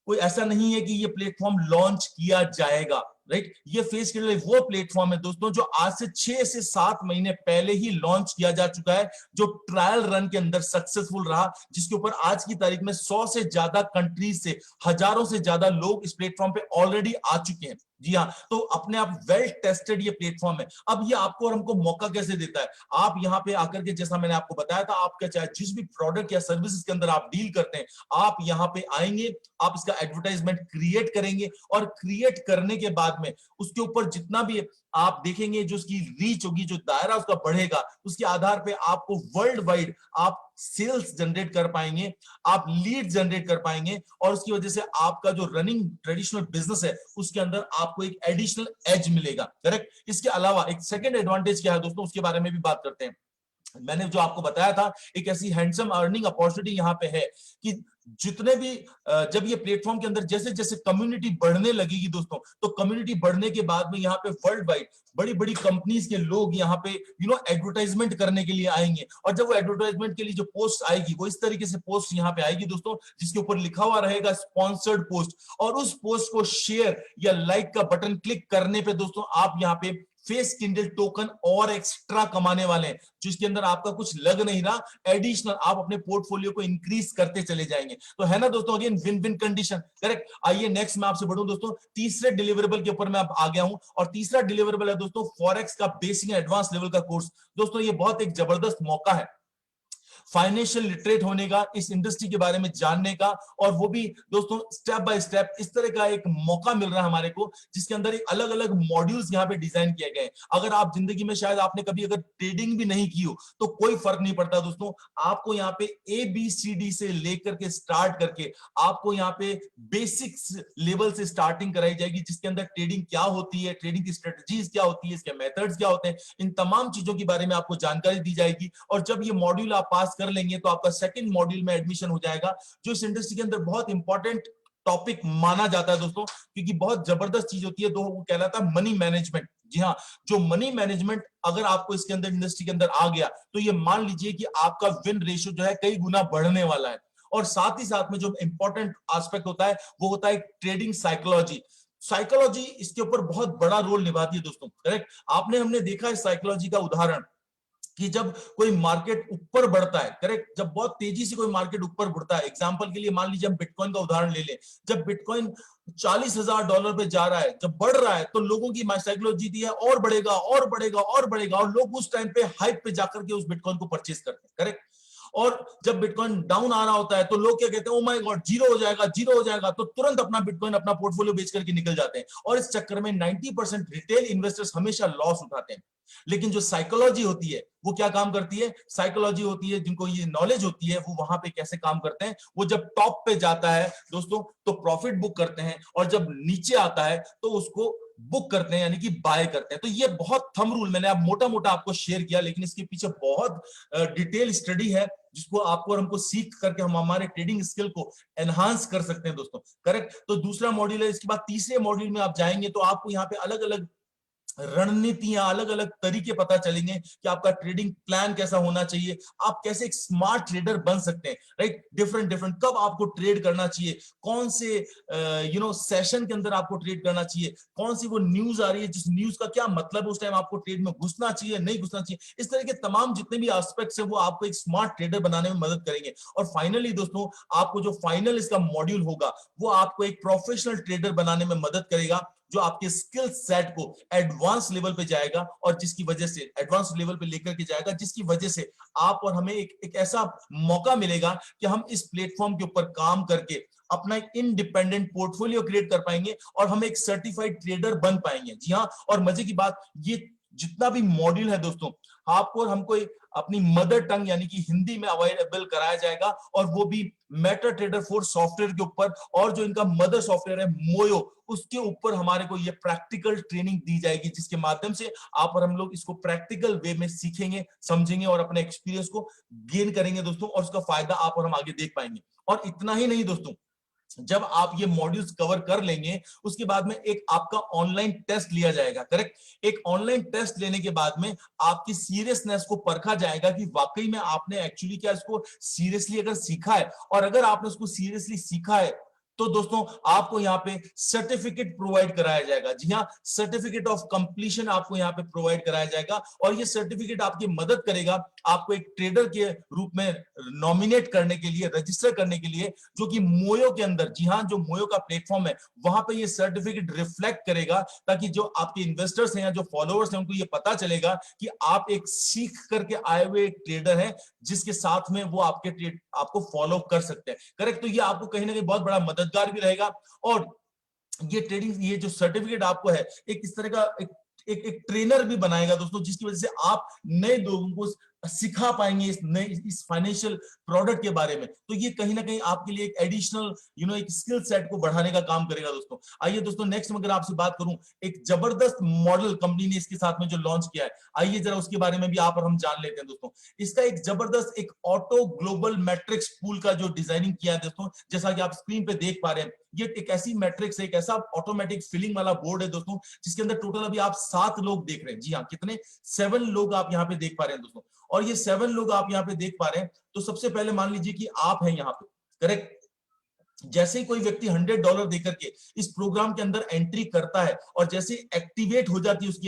A: कोई ऐसा नहीं है कि ये प्लेटफॉर्म लॉन्च किया जाएगा, राइट। ये फेस के लिए वो प्लेटफॉर्म है दोस्तों जो आज से 6 से 7 महीने पहले ही लॉन्च किया जा चुका है, जो ट्रायल रन के अंदर सक्सेसफुल रहा, जिसके ऊपर आज की तारीख में 100 से ज्यादा कंट्रीज से हजारों से ज्यादा लोग इस प्लेटफॉर्म पे ऑलरेडी आ चुके हैं। जी हाँ, तो अपने आप वेल टेस्टेड ये प्लेटफॉर्म है। अब ये आपको और हमको मौका कैसे देता है, आप यहाँ पे आकर के, जैसा मैंने आपको बताया था, आपका चाहे जिस भी प्रोडक्ट या सर्विसेज के अंदर आप डील करते हैं, आप यहाँ पे आएंगे, आप इसका एडवर्टाइजमेंट क्रिएट करेंगे, और क्रिएट करने के बाद में उसके ऊपर जितना भी आप देखेंगे, जो उसकी रीच होगी, जो दायरा उसका बढ़ेगा, उसके आधार पे आपको वर्ल्ड वाइड आप सेल्स जनरेट कर पाएंगे, आप लीड जनरेट कर पाएंगे, और उसकी वजह से आपका जो रनिंग ट्रेडिशनल बिजनेस है उसके अंदर आपको एक एडिशनल एज मिलेगा, करेक्ट। इसके अलावा एक सेकंड एडवांटेज क्या है दोस्तों, उसके बारे में भी बात करते हैं। मैंने जो आपको बताया था, एक ऐसी हैंडसम अर्निंग अपॉर्चुनिटी यहाँ पे है कि जितने भी जब ये प्लेटफॉर्म के अंदर जैसे जैसे कम्युनिटी बढ़ने लगेगी दोस्तों, तो कम्युनिटी बढ़ने के बाद में यहाँ पे वर्ल्ड वाइड बड़ी बड़ी कंपनीज के लोग यहाँ पे एडवर्टाइजमेंट करने के लिए आएंगे। और जब वो एडवर्टाइजमेंट के लिए जो पोस्ट आएगी, वो इस तरीके से पोस्ट यहाँ पे आएगी दोस्तों, जिसके ऊपर लिखा हुआ रहेगा स्पॉन्सर्ड पोस्ट। और उस पोस्ट को शेयर या लाइक का बटन क्लिक करने पे दोस्तों आप यहाँ पे फेस किंडल टोकन और एक्स्ट्रा कमाने वाले हैं, जिसके अंदर आपका कुछ लग नहीं रहा, एडिशनल आप अपने पोर्टफोलियो को इंक्रीज करते चले जाएंगे। तो है ना दोस्तों, again win win condition, correct. आइए नेक्स्ट मैं आपसे बढ़ूं दोस्तों, तीसरे डिलीवरेबल के ऊपर मैं अब आ गया हूं, और तीसरा डिलीवरेबल है दोस्तों फॉरेक्स का बेसिक एंड एडवांस लेवल का कोर्स। दोस्तों ये बहुत एक जबरदस्त मौका है फाइनेंशियल लिटरेट होने का, इस इंडस्ट्री के बारे में जानने का, और वो भी दोस्तों स्टेप बाय स्टेप। इस तरह का एक मौका मिल रहा है हमारे को, जिसके अंदर एक अलग अलग मॉड्यूल्स यहाँ पे डिजाइन किए गए हैं। अगर आप जिंदगी में शायद आपने कभी अगर ट्रेडिंग भी नहीं की हो तो कोई फर्क नहीं पड़ता दोस्तों, आपको यहाँ पे ABCD से लेकर के स्टार्ट करके आपको यहाँ पे बेसिक्स लेवल से स्टार्टिंग कराई जाएगी, जिसके अंदर ट्रेडिंग क्या होती है, ट्रेडिंग की स्ट्रेटजीज क्या होती है, इसके मेथड्स क्या होते हैं, इन तमाम चीजों के बारे में आपको जानकारी दी जाएगी। और जब ये मॉड्यूल आप पास कर लेंगे तो आपका सेकंड मॉड्यूल में एडमिशन हो जाएगा, जो इस इंडस्ट्री के अंदर बहुत इंपॉर्टेंट टॉपिक माना जाता है दोस्तों, क्योंकि बहुत जबरदस्त चीज होती है। दो वो कहलाता है मनी मैनेजमेंट। जी हाँ, जो मनी मैनेजमेंट अगर आपको इसके अंदर इंडस्ट्री के अंदर आ गया, तो ये मान लीजिए कि आपका विन रेशियो जो है कई गुना बढ़ने वाला है। और साथ ही साथ में जो इंपॉर्टेंट एस्पेक्ट होता है वो होता है ट्रेडिंग साइकोलॉजी। साइकोलॉजी इसके ऊपर बहुत बड़ा रोल निभाती है दोस्तों, करेक्ट। हमने देखा है साइकोलॉजी का उदाहरण कि जब कोई मार्केट ऊपर बढ़ता है, करेक्ट, जब बहुत तेजी से कोई मार्केट ऊपर बढ़ता है, एग्जांपल के लिए मान लीजिए हम बिटकॉइन का उदाहरण ले लें। जब बिटकॉइन $40,000 पे जा रहा है, जब बढ़ रहा है, तो लोगों की साइकोलॉजी दी है और बढ़ेगा और बढ़ेगा और बढ़ेगा, और लोग उस टाइम पे हाइप पे जाकर के उस बिटकॉइन को परचेज करते हैं, करेक्ट। और जब बिटकॉइन डाउन आ रहा होता है तो लोग क्या कहते हैं, ओ माय गॉड जीरो हो जाएगा, जीरो हो जाएगा, तो तुरंत अपना बिटकॉइन अपना पोर्टफोलियो बेच करके निकल जाते हैं। और इस चक्कर में 90% रिटेल इन्वेस्टर्स हमेशा लॉस उठाते हैं। लेकिन जो साइकोलॉजी होती है वो क्या काम करती है, साइकोलॉजी होती है, जिनको ये नॉलेज होती है, वो वहां पे कैसे काम करते हैं, वो जब टॉप पे जाता है दोस्तों तो प्रॉफिट बुक करते हैं, और जब नीचे आता है तो उसको बुक करते हैं, यानी कि बाय करते हैं। तो ये बहुत थंब रूल मैंने आप मोटा मोटा आपको शेयर किया, लेकिन इसके पीछे बहुत डिटेल स्टडी है, जिसको आपको और हमको सीख करके हम हमारे ट्रेडिंग स्किल को एनहांस कर सकते हैं दोस्तों, करेक्ट। तो दूसरा मॉड्यूल है। इसके बाद तीसरे मॉड्यूल में आप जाएंगे तो आपको यहाँ पे अलग अलग रणनीतियां, अलग अलग तरीके पता चलेंगे कि आपका ट्रेडिंग प्लान कैसा होना चाहिए, आप कैसे एक स्मार्ट ट्रेडर बन सकते हैं, राइट। डिफरेंट डिफरेंट कब आपको ट्रेड करना चाहिए, कौन से सेशन के अंदर आपको ट्रेड करना चाहिए, कौन सी वो न्यूज आ रही है जिस न्यूज का क्या मतलब है, उस टाइम आपको ट्रेड में घुसना चाहिए नहीं घुसना चाहिए। इस तरह के तमाम जितने भी एस्पेक्ट्स है वो आपको एक स्मार्ट ट्रेडर बनाने में मदद करेंगे। और फाइनली दोस्तों, आपको जो फाइनल इसका मॉड्यूल होगा वो आपको एक प्रोफेशनल ट्रेडर बनाने में मदद करेगा, जो आपके स्किल सेट को एडवांस लेवल पे जाएगा, और जिसकी वजह से एडवांस लेवल पे लेकर के जाएगा, जिसकी वजह से आप और हमें एक ऐसा मौका मिलेगा कि हम इस प्लेटफॉर्म के ऊपर काम करके अपना एक इंडिपेंडेंट पोर्टफोलियो क्रिएट कर पाएंगे, और हम एक सर्टिफाइड ट्रेडर बन पाएंगे। जी हाँ, और मजे की बात, ये जितना भी मॉड्यूल है दोस्तों, आपको और हमको अपनी मदर टंग यानी कि हिंदी में अवेलेबल कराया जाएगा, और वो भी मेटा ट्रेडर 4 सॉफ्टवेयर के ऊपर, और जो इनका मदर सॉफ्टवेयर है मोयो, उसके ऊपर हमारे को ये प्रैक्टिकल ट्रेनिंग दी जाएगी, जिसके माध्यम से आप और हम लोग इसको प्रैक्टिकल वे में सीखेंगे, समझेंगे, और अपने एक्सपीरियंस को गेन करेंगे दोस्तों, और उसका फायदा आप और हम आगे देख पाएंगे। और इतना ही नहीं दोस्तों, जब आप ये मॉड्यूल्स कवर कर लेंगे, उसके बाद में एक आपका ऑनलाइन टेस्ट लिया जाएगा, करेक्ट। एक ऑनलाइन टेस्ट लेने के बाद में आपकी सीरियसनेस को परखा जाएगा कि वाकई में आपने एक्चुअली क्या इसको सीरियसली अगर सीखा है, और अगर आपने उसको सीरियसली सीखा है तो दोस्तों आपको यहाँ पे सर्टिफिकेट प्रोवाइड कराया जाएगा। जी हाँ, सर्टिफिकेट ऑफ कंप्लीशन आपको यहाँ पे प्रोवाइड कराया जाएगा, और ये सर्टिफिकेट आपकी मदद करेगा आपको एक ट्रेडर के रूप में नॉमिनेट करने के लिए, रजिस्टर करने के लिए, जो कि मोयो के अंदर, जी हाँ, जो मोयो का प्लेटफॉर्म है वहां पे ये सर्टिफिकेट रिफ्लेक्ट करेगा, ताकि जो आपके इन्वेस्टर्स हैं या जो फॉलोअर्स हैं उनको ये पता चलेगा कि आप एक सीख करके आए हुए एक ट्रेडर हैं, जिसके साथ में वो आपके ट्रेड आपको फॉलो कर सकते हैं, करेक्ट। तो ये आपको कहीं ना कहीं बहुत बड़ा मददगार भी रहेगा। और ये ट्रेडिंग, ये जो सर्टिफिकेट आपको है, एक इस तरह का एक ट्रेनर भी बनाएगा दोस्तों, जिसकी वजह से आप नए लोगों को सिखा पाएंगे इस नए इस फाइनेंशियल प्रोडक्ट के बारे में, तो ये कहीं ना कहीं आपके लिए एक एडिशनल एक स्किल सेट को बढ़ाने का काम करेगा दोस्तों। आइए दोस्तों नेक्स्ट अगर आपसे बात करूं, एक जबरदस्त मॉडल कंपनी ने इसके साथ में जो लॉन्च किया है, आइए जरा उसके बारे में भी आप और हम जान लेते हैं दोस्तों। इसका एक जबरदस्त एक ऑटो ग्लोबल मैट्रिक्स पूल का जो डिजाइनिंग किया है दोस्तों, जैसा कि आप स्क्रीन पे देख पा रहे हैं, ये एक ऐसी मैट्रिक्स है, एक ऐसा ऑटोमेटिक फिलिंग वाला बोर्ड है दोस्तों, जिसके अंदर टोटल अभी आप 7 लोग देख रहे हैं। जी हाँ, कितने? 7 लोग आप यहाँ पे देख पा रहे हैं दोस्तों। और ये 7 लोग आप यहाँ पे देख पा रहे हैं, तो सबसे पहले मान लीजिए कि आप हैं यहाँ पे, करेक्ट। जैसे ही कोई व्यक्ति $100 देकर के इस प्रोग्राम के अंदर एंट्री करता है और जैसे एक्टिवेट हो जाती है उसकी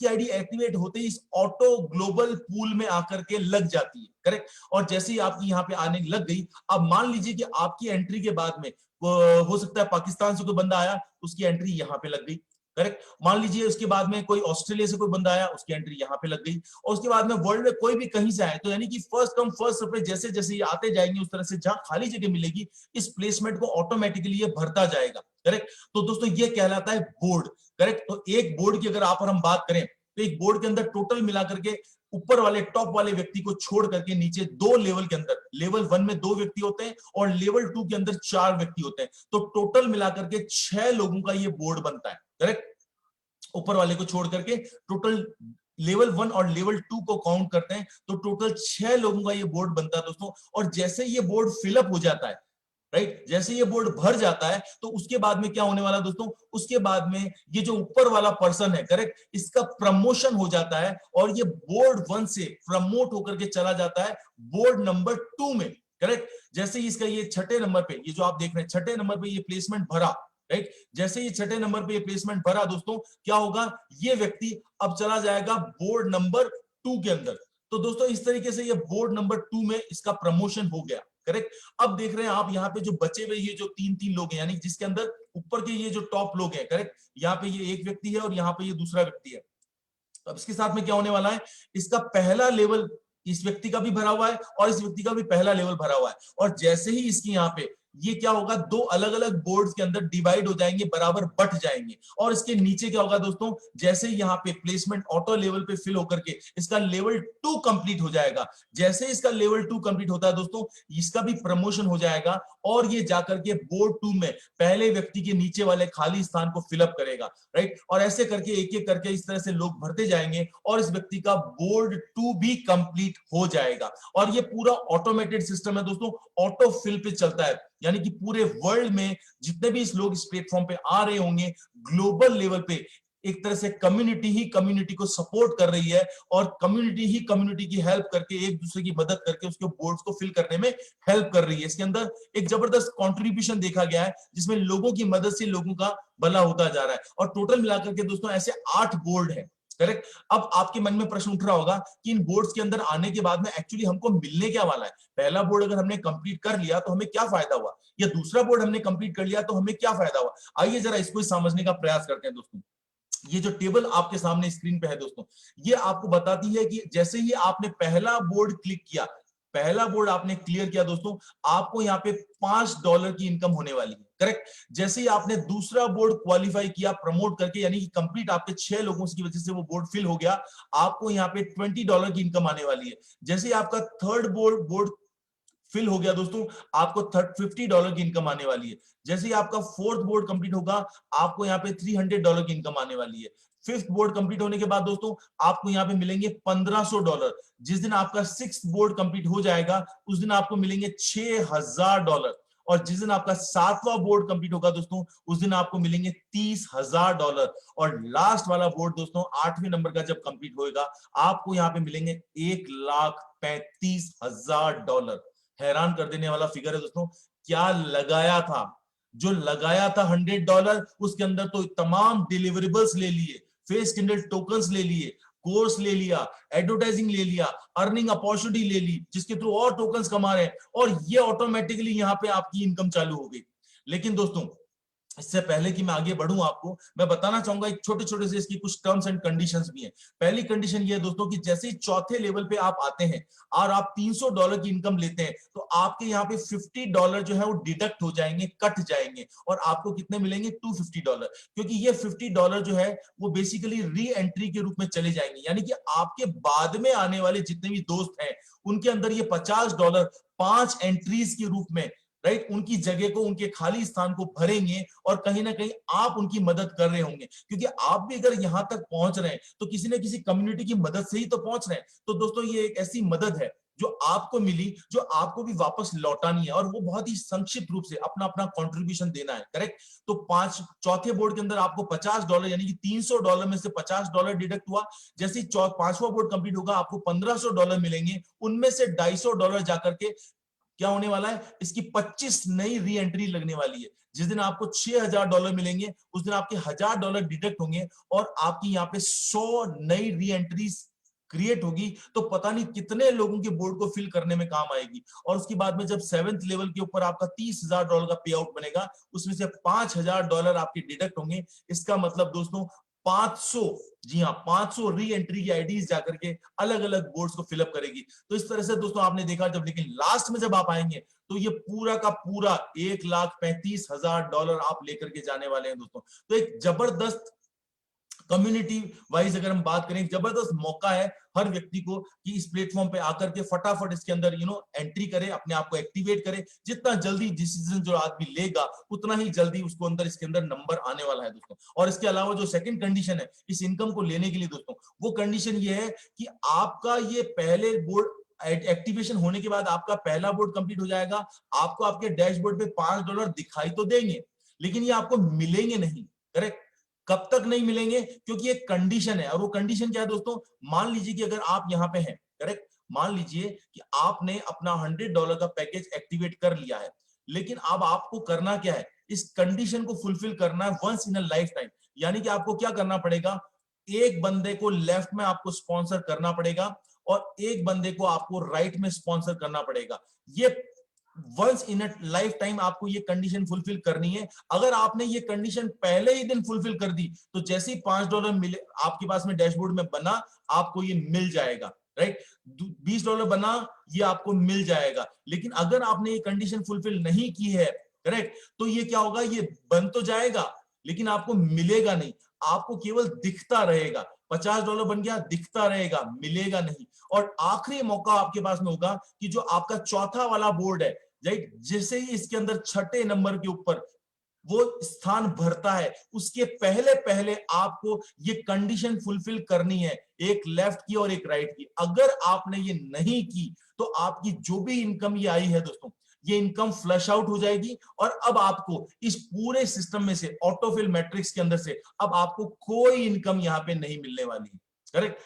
A: आईडी एक्टिवेट होते ही इस ऑटो ग्लोबल पूल में आकर के लग जाती है, करेक्ट। और जैसे ही आपकी यहाँ पे आने लग गई, अब मान लीजिए कि आपकी एंट्री के बाद में हो सकता है पाकिस्तान से कोई बंदा आया, उसकी एंट्री यहाँ पे लग गई, करेक्ट। मान लीजिए उसके बाद में कोई ऑस्ट्रेलिया से कोई बंदा आया, उसकी एंट्री यहाँ पे लग गई, और उसके बाद में वर्ल्ड में कोई भी कहीं से आए, तो यानी कि फर्स्ट कम फर्स्ट सर्व पे जैसे जैसे ये आते जाएंगे, उस तरह से जहां खाली जगह मिलेगी इस प्लेसमेंट को ऑटोमेटिकली ये भरता जाएगा, करेक्ट। तो दोस्तों ये कहलाता है बोर्ड, करेक्ट। तो एक बोर्ड की अगर आप और हम बात करें, तो एक बोर्ड के अंदर टोटल मिलाकर के ऊपर वाले टॉप वाले व्यक्ति को छोड़ करके नीचे 2 लेवल के अंदर, लेवल 1 में 2 व्यक्ति होते हैं और लेवल 2 के अंदर 4 व्यक्ति होते हैं, तो टोटल मिलाकर के 6 लोगों का ये बोर्ड बनता है, करेक्ट। ऊपर वाले को छोड़ करके टोटल लेवल 1 और लेवल 2 को काउंट करते हैं, तो टोटल 6 लोगों का ये बोर्ड बनता है दोस्तों। और जैसे ये बोर्ड फिलअप हो जाता है, राइट, जैसे ये बोर्ड भर जाता है, तो उसके बाद में क्या होने वाला दोस्तों, उसके बाद में ये जो ऊपर वाला पर्सन है, करेक्ट, इसका प्रमोशन हो जाता है और ये बोर्ड 1 से प्रमोट होकर के चला जाता है बोर्ड नंबर 2 में, करेक्ट। जैसे ही इसका ये छठे नंबर पे, ये जो आप देख रहे हैं छठे नंबर पे ये प्लेसमेंट भरा, राइट, जैसे ही छठे नंबर पे ये प्लेसमेंट भरा दोस्तों, क्या होगा, ये व्यक्ति अब चला जाएगा बोर्ड नंबर 2 के अंदर। तो दोस्तों इस तरीके से ये बोर्ड नंबर 2 में इसका प्रमोशन हो गया, करेक्ट। अब देख रहे हैं आप यहाँ पे जो बचे हुए ये जो 3-3 लोग हैं, यानी जिसके अंदर ऊपर के ये जो टॉप लोग हैं, करेक्ट, यहाँ पे ये एक व्यक्ति है और यहाँ पे ये दूसरा व्यक्ति है। अब इसके साथ में क्या होने वाला है, इसका पहला लेवल इस व्यक्ति का भी भरा हुआ है और इस व्यक्ति का भी पहला लेवल भरा हुआ है, और जैसे ही इसकी यहाँ पे ये क्या होगा, 2 अलग अलग बोर्ड्स के अंदर डिवाइड हो जाएंगे, बराबर बट जाएंगे। और इसके नीचे क्या होगा दोस्तों, जैसे ही यहाँ पे प्लेसमेंट ऑटो लेवल पे फिल होकर के इसका लेवल 2 कंप्लीट हो जाएगा, जैसे इसका लेवल 2 कंप्लीट होता है दोस्तों, इसका भी प्रमोशन हो जाएगा और ये जाकर के बोर्ड 2 में पहले व्यक्ति के नीचे वाले खाली स्थान को फिलअप करेगा, राइट। और ऐसे करके एक एक करके इस तरह से लोग भरते जाएंगे और इस व्यक्ति का बोर्ड 2 भी कंप्लीट हो जाएगा। और ये पूरा ऑटोमेटेड सिस्टम है दोस्तों, ऑटो फिल पे चलता है, यानी कि पूरे वर्ल्ड में जितने भी इस लोग इस प्लेटफॉर्म पे आ रहे होंगे, ग्लोबल लेवल पे एक तरह से कम्युनिटी ही कम्युनिटी को सपोर्ट कर रही है और कम्युनिटी ही कम्युनिटी की हेल्प करके, एक दूसरे की मदद करके उसके बोर्ड्स को फिल करने में हेल्प कर रही है। इसके अंदर एक जबरदस्त कंट्रीब्यूशन देखा गया है, जिसमें लोगों की मदद से लोगों का भला होता जा रहा है। और टोटल मिलाकर के दोस्तों ऐसे 8 बोर्ड है, करेक्ट। अब आपके मन में प्रश्न उठ रहा होगा कि इन बोर्ड्स के अंदर आने के बाद में एक्चुअली हमको मिलने क्या वाला है। पहला बोर्ड अगर हमने कंप्लीट कर लिया तो हमें क्या फायदा हुआ, या दूसरा बोर्ड हमने कंप्लीट कर लिया तो हमें क्या फायदा हुआ। आइए जरा इसको समझने का प्रयास करते हैं दोस्तों। ये जो टेबल आपके सामने स्क्रीन पे है दोस्तों, ये आपको बताती है कि जैसे ही आपने पहला बोर्ड क्लिक किया, पहला बोर्ड आपने क्लियर किया दोस्तों, आपको यहाँ पे $5 की इनकम होने वाली है, करेक्ट। जैसे ही आपने दूसरा बोर्ड क्वालिफाई किया प्रमोट करके, यानी कि कंप्लीट आपके 6 लोगों की वजह से वो बोर्ड फिल हो गया, आपको यहाँ पे $20 की इनकम आने वाली है। जैसे ही आपका थर्ड बोर्ड फिल हो गया दोस्तों, आपको $50 की इनकम आने वाली है। जैसे ही आपका फोर्थ बोर्ड कंप्लीट होगा, आपको यहाँ पे $300 की इनकम आने वाली है। फिफ्थ बोर्ड कंप्लीट होने के बाद दोस्तों आपको यहाँ पे मिलेंगे $1500। जिस दिन आपका सिक्स्थ बोर्ड कंप्लीट हो जाएगा, उस दिन आपको मिलेंगे $6000। और जिस दिन आपका 7वां बोर्ड कंप्लीट होगा दोस्तों, उस दिन आपको मिलेंगे $30000। और लास्ट वाला बोर्ड दोस्तों 8वें नंबर का जब कंप्लीट होगा, आपको यहाँ पे मिलेंगे $1,35,000। हैरान कर देने वाला फिगर है दोस्तों। क्या लगाया था, जो लगाया था $100, उसके अंदर तो तमाम डिलीवरेबल्स ले लिए, फेस कैंडल टोकन्स ले लिए, कोर्स ले लिया, एडवर्टाइजिंग ले लिया, अर्निंग अपॉर्चुनिटी ले ली, जिसके थ्रू और टोकन्स कमा रहे हैं, और ये ऑटोमेटिकली यहाँ पे आपकी इनकम चालू हो गई। लेकिन दोस्तों इससे पहले कि मैं आगे बढ़ूं आपको मैं बताना चाहूंगा एक छोटे छोटे से इसकी कुछ टर्म्स एंड कंडीशंस भी हैं। पहली कंडीशन ये है दोस्तों कि जैसे ही चौथे लेवल पे आप आते हैं और आप $300 की इनकम लेते हैं तो आपके यहाँ पे $50 जो है वो डिडक्ट हो जाएंगे, कट जाएंगे, और आपको कितने मिलेंगे? $250, क्योंकि ये $50 जो है वो बेसिकली री एंट्री के रूप में चले जाएंगे, यानी कि आपके बाद में आने वाले जितने भी दोस्त हैं उनके अंदर ये $50 5 एंट्रीज के रूप में, राइट, उनकी जगह को, उनके खाली स्थान को भरेंगे, और कहीं ना कहीं आप उनकी मदद कर रहे होंगे, क्योंकि आप भी अगर यहां तक पहुंच रहे हैं तो किसी न किसी कम्युनिटी की मदद से ही तो पहुंच रहे हैं। तो दोस्तों ये एक ऐसी मदद है जो आपको मिली, जो आपको भी वापस लौटानी है, और वो बहुत ही संक्षिप्त रूप से अपना अपना कंट्रीब्यूशन देना है, करेक्ट। तो चौथे बोर्ड के अंदर आपको $50 यानी कि $300 में से $50 डिडक्ट हुआ। जैसे ही पांचवा बोर्ड कंप्लीट होगा आपको $1500 मिलेंगे, उनमें से $250 जाकर के क्या होने वाला है? इसकी 25 नई री एंट्री लगने वाली है। जिस दिन आपको $6000 मिलेंगे उस दिन आपके $1000 डिडक्ट होंगे, और आपकी यहाँ पे 100 नई री एंट्रीज क्रिएट होगी। तो पता नहीं कितने लोगों के बोर्ड को फिल करने में काम आएगी। और उसके बाद में जब 7th लेवल के ऊपर आपका $30000 का पे आउट बनेगा, उसमें से $5000 आपके डिडक्ट होंगे। इसका मतलब दोस्तों 500, जी हाँ 500 री एंट्री की आईडीज जाकर के अलग अलग बोर्ड्स को फिलअप करेगी। तो इस तरह से दोस्तों आपने देखा जब, लेकिन लास्ट में जब आप आएंगे तो ये पूरा का पूरा $1,35,000 आप लेकर के जाने वाले हैं दोस्तों। तो एक जबरदस्त कम्युनिटी वाइज अगर हम बात करें, जबरदस्त मौका है हर व्यक्ति को कि इस प्लेटफॉर्म पे आकर के फटाफट इसके अंदर एंट्री करे, अपने आप को एक्टिवेट करे। जितना जल्दी डिसीजन जो आदमी लेगा उतना ही जल्दी उसको अंदर इसके अंदर नंबर आने वाला है दोस्तों। और इसके अलावा जो सेकंड कंडीशन है इस इनकम को लेने के लिए दोस्तों, वो कंडीशन ये है कि आपका ये पहले बोर्ड एक्टिवेशन होने के बाद आपका पहला बोर्ड कंप्लीट हो जाएगा। आपको आपके डैशबोर्ड पे $5 दिखाई तो देंगे, लेकिन ये आपको मिलेंगे नहीं, करेक्ट। कब तक नहीं मिलेंगे? क्योंकि एक कंडीशन है, और वो कंडीशन क्या है दोस्तों? मान लीजिए कि अगर आप यहां पे हैं, करेक्ट, मान लीजिए कि आपने अपना $100 का पैकेज एक्टिवेट कर लिया है, लेकिन अब आपको करना क्या है? इस कंडीशन को फुलफिल करना है once in a life time. यानी कि आपको क्या करना पड़ेगा? एक बंदे को लेफ्ट में आपको स्पॉन्सर करना पड़ेगा, और एक बंदे को आपको राइट में स्पॉन्सर करना पड़ेगा। ये वंस इन लाइफ टाइम आपको ये कंडीशन फुलफिल करनी है। अगर आपने ये कंडीशन पहले ही दिन फुलफिल कर दी तो जैसे ही $5 मिले आपके पास में डैशबोर्ड में बना, आपको ये मिल जाएगा, राइट। $20 बना, ये आपको मिल जाएगा। लेकिन अगर आपने ये कंडीशन फुलफिल नहीं की है, करेक्ट, तो ये क्या होगा? ये बन तो जाएगा लेकिन आपको मिलेगा नहीं, आपको केवल दिखता रहेगा। $50 बन गया, दिखता रहेगा, मिलेगा नहीं। और आखिरी मौका आपके पास में होगा कि जो आपका चौथा वाला बोर्ड है, राइट, जैसे ही इसके अंदर छठे नंबर के ऊपर वो स्थान भरता है, उसके पहले पहले आपको ये कंडीशन फुलफिल करनी है, एक लेफ्ट की और एक राइट की। अगर आपने ये नहीं की तो आपकी जो भी इनकम ये आई है दोस्तों, ये इनकम फ्लश आउट हो जाएगी, और अब आपको इस पूरे सिस्टम में से, ऑटोफिल मैट्रिक्स के अंदर से, अब आपको कोई इनकम यहां पे नहीं मिलने वाली है, करेक्ट।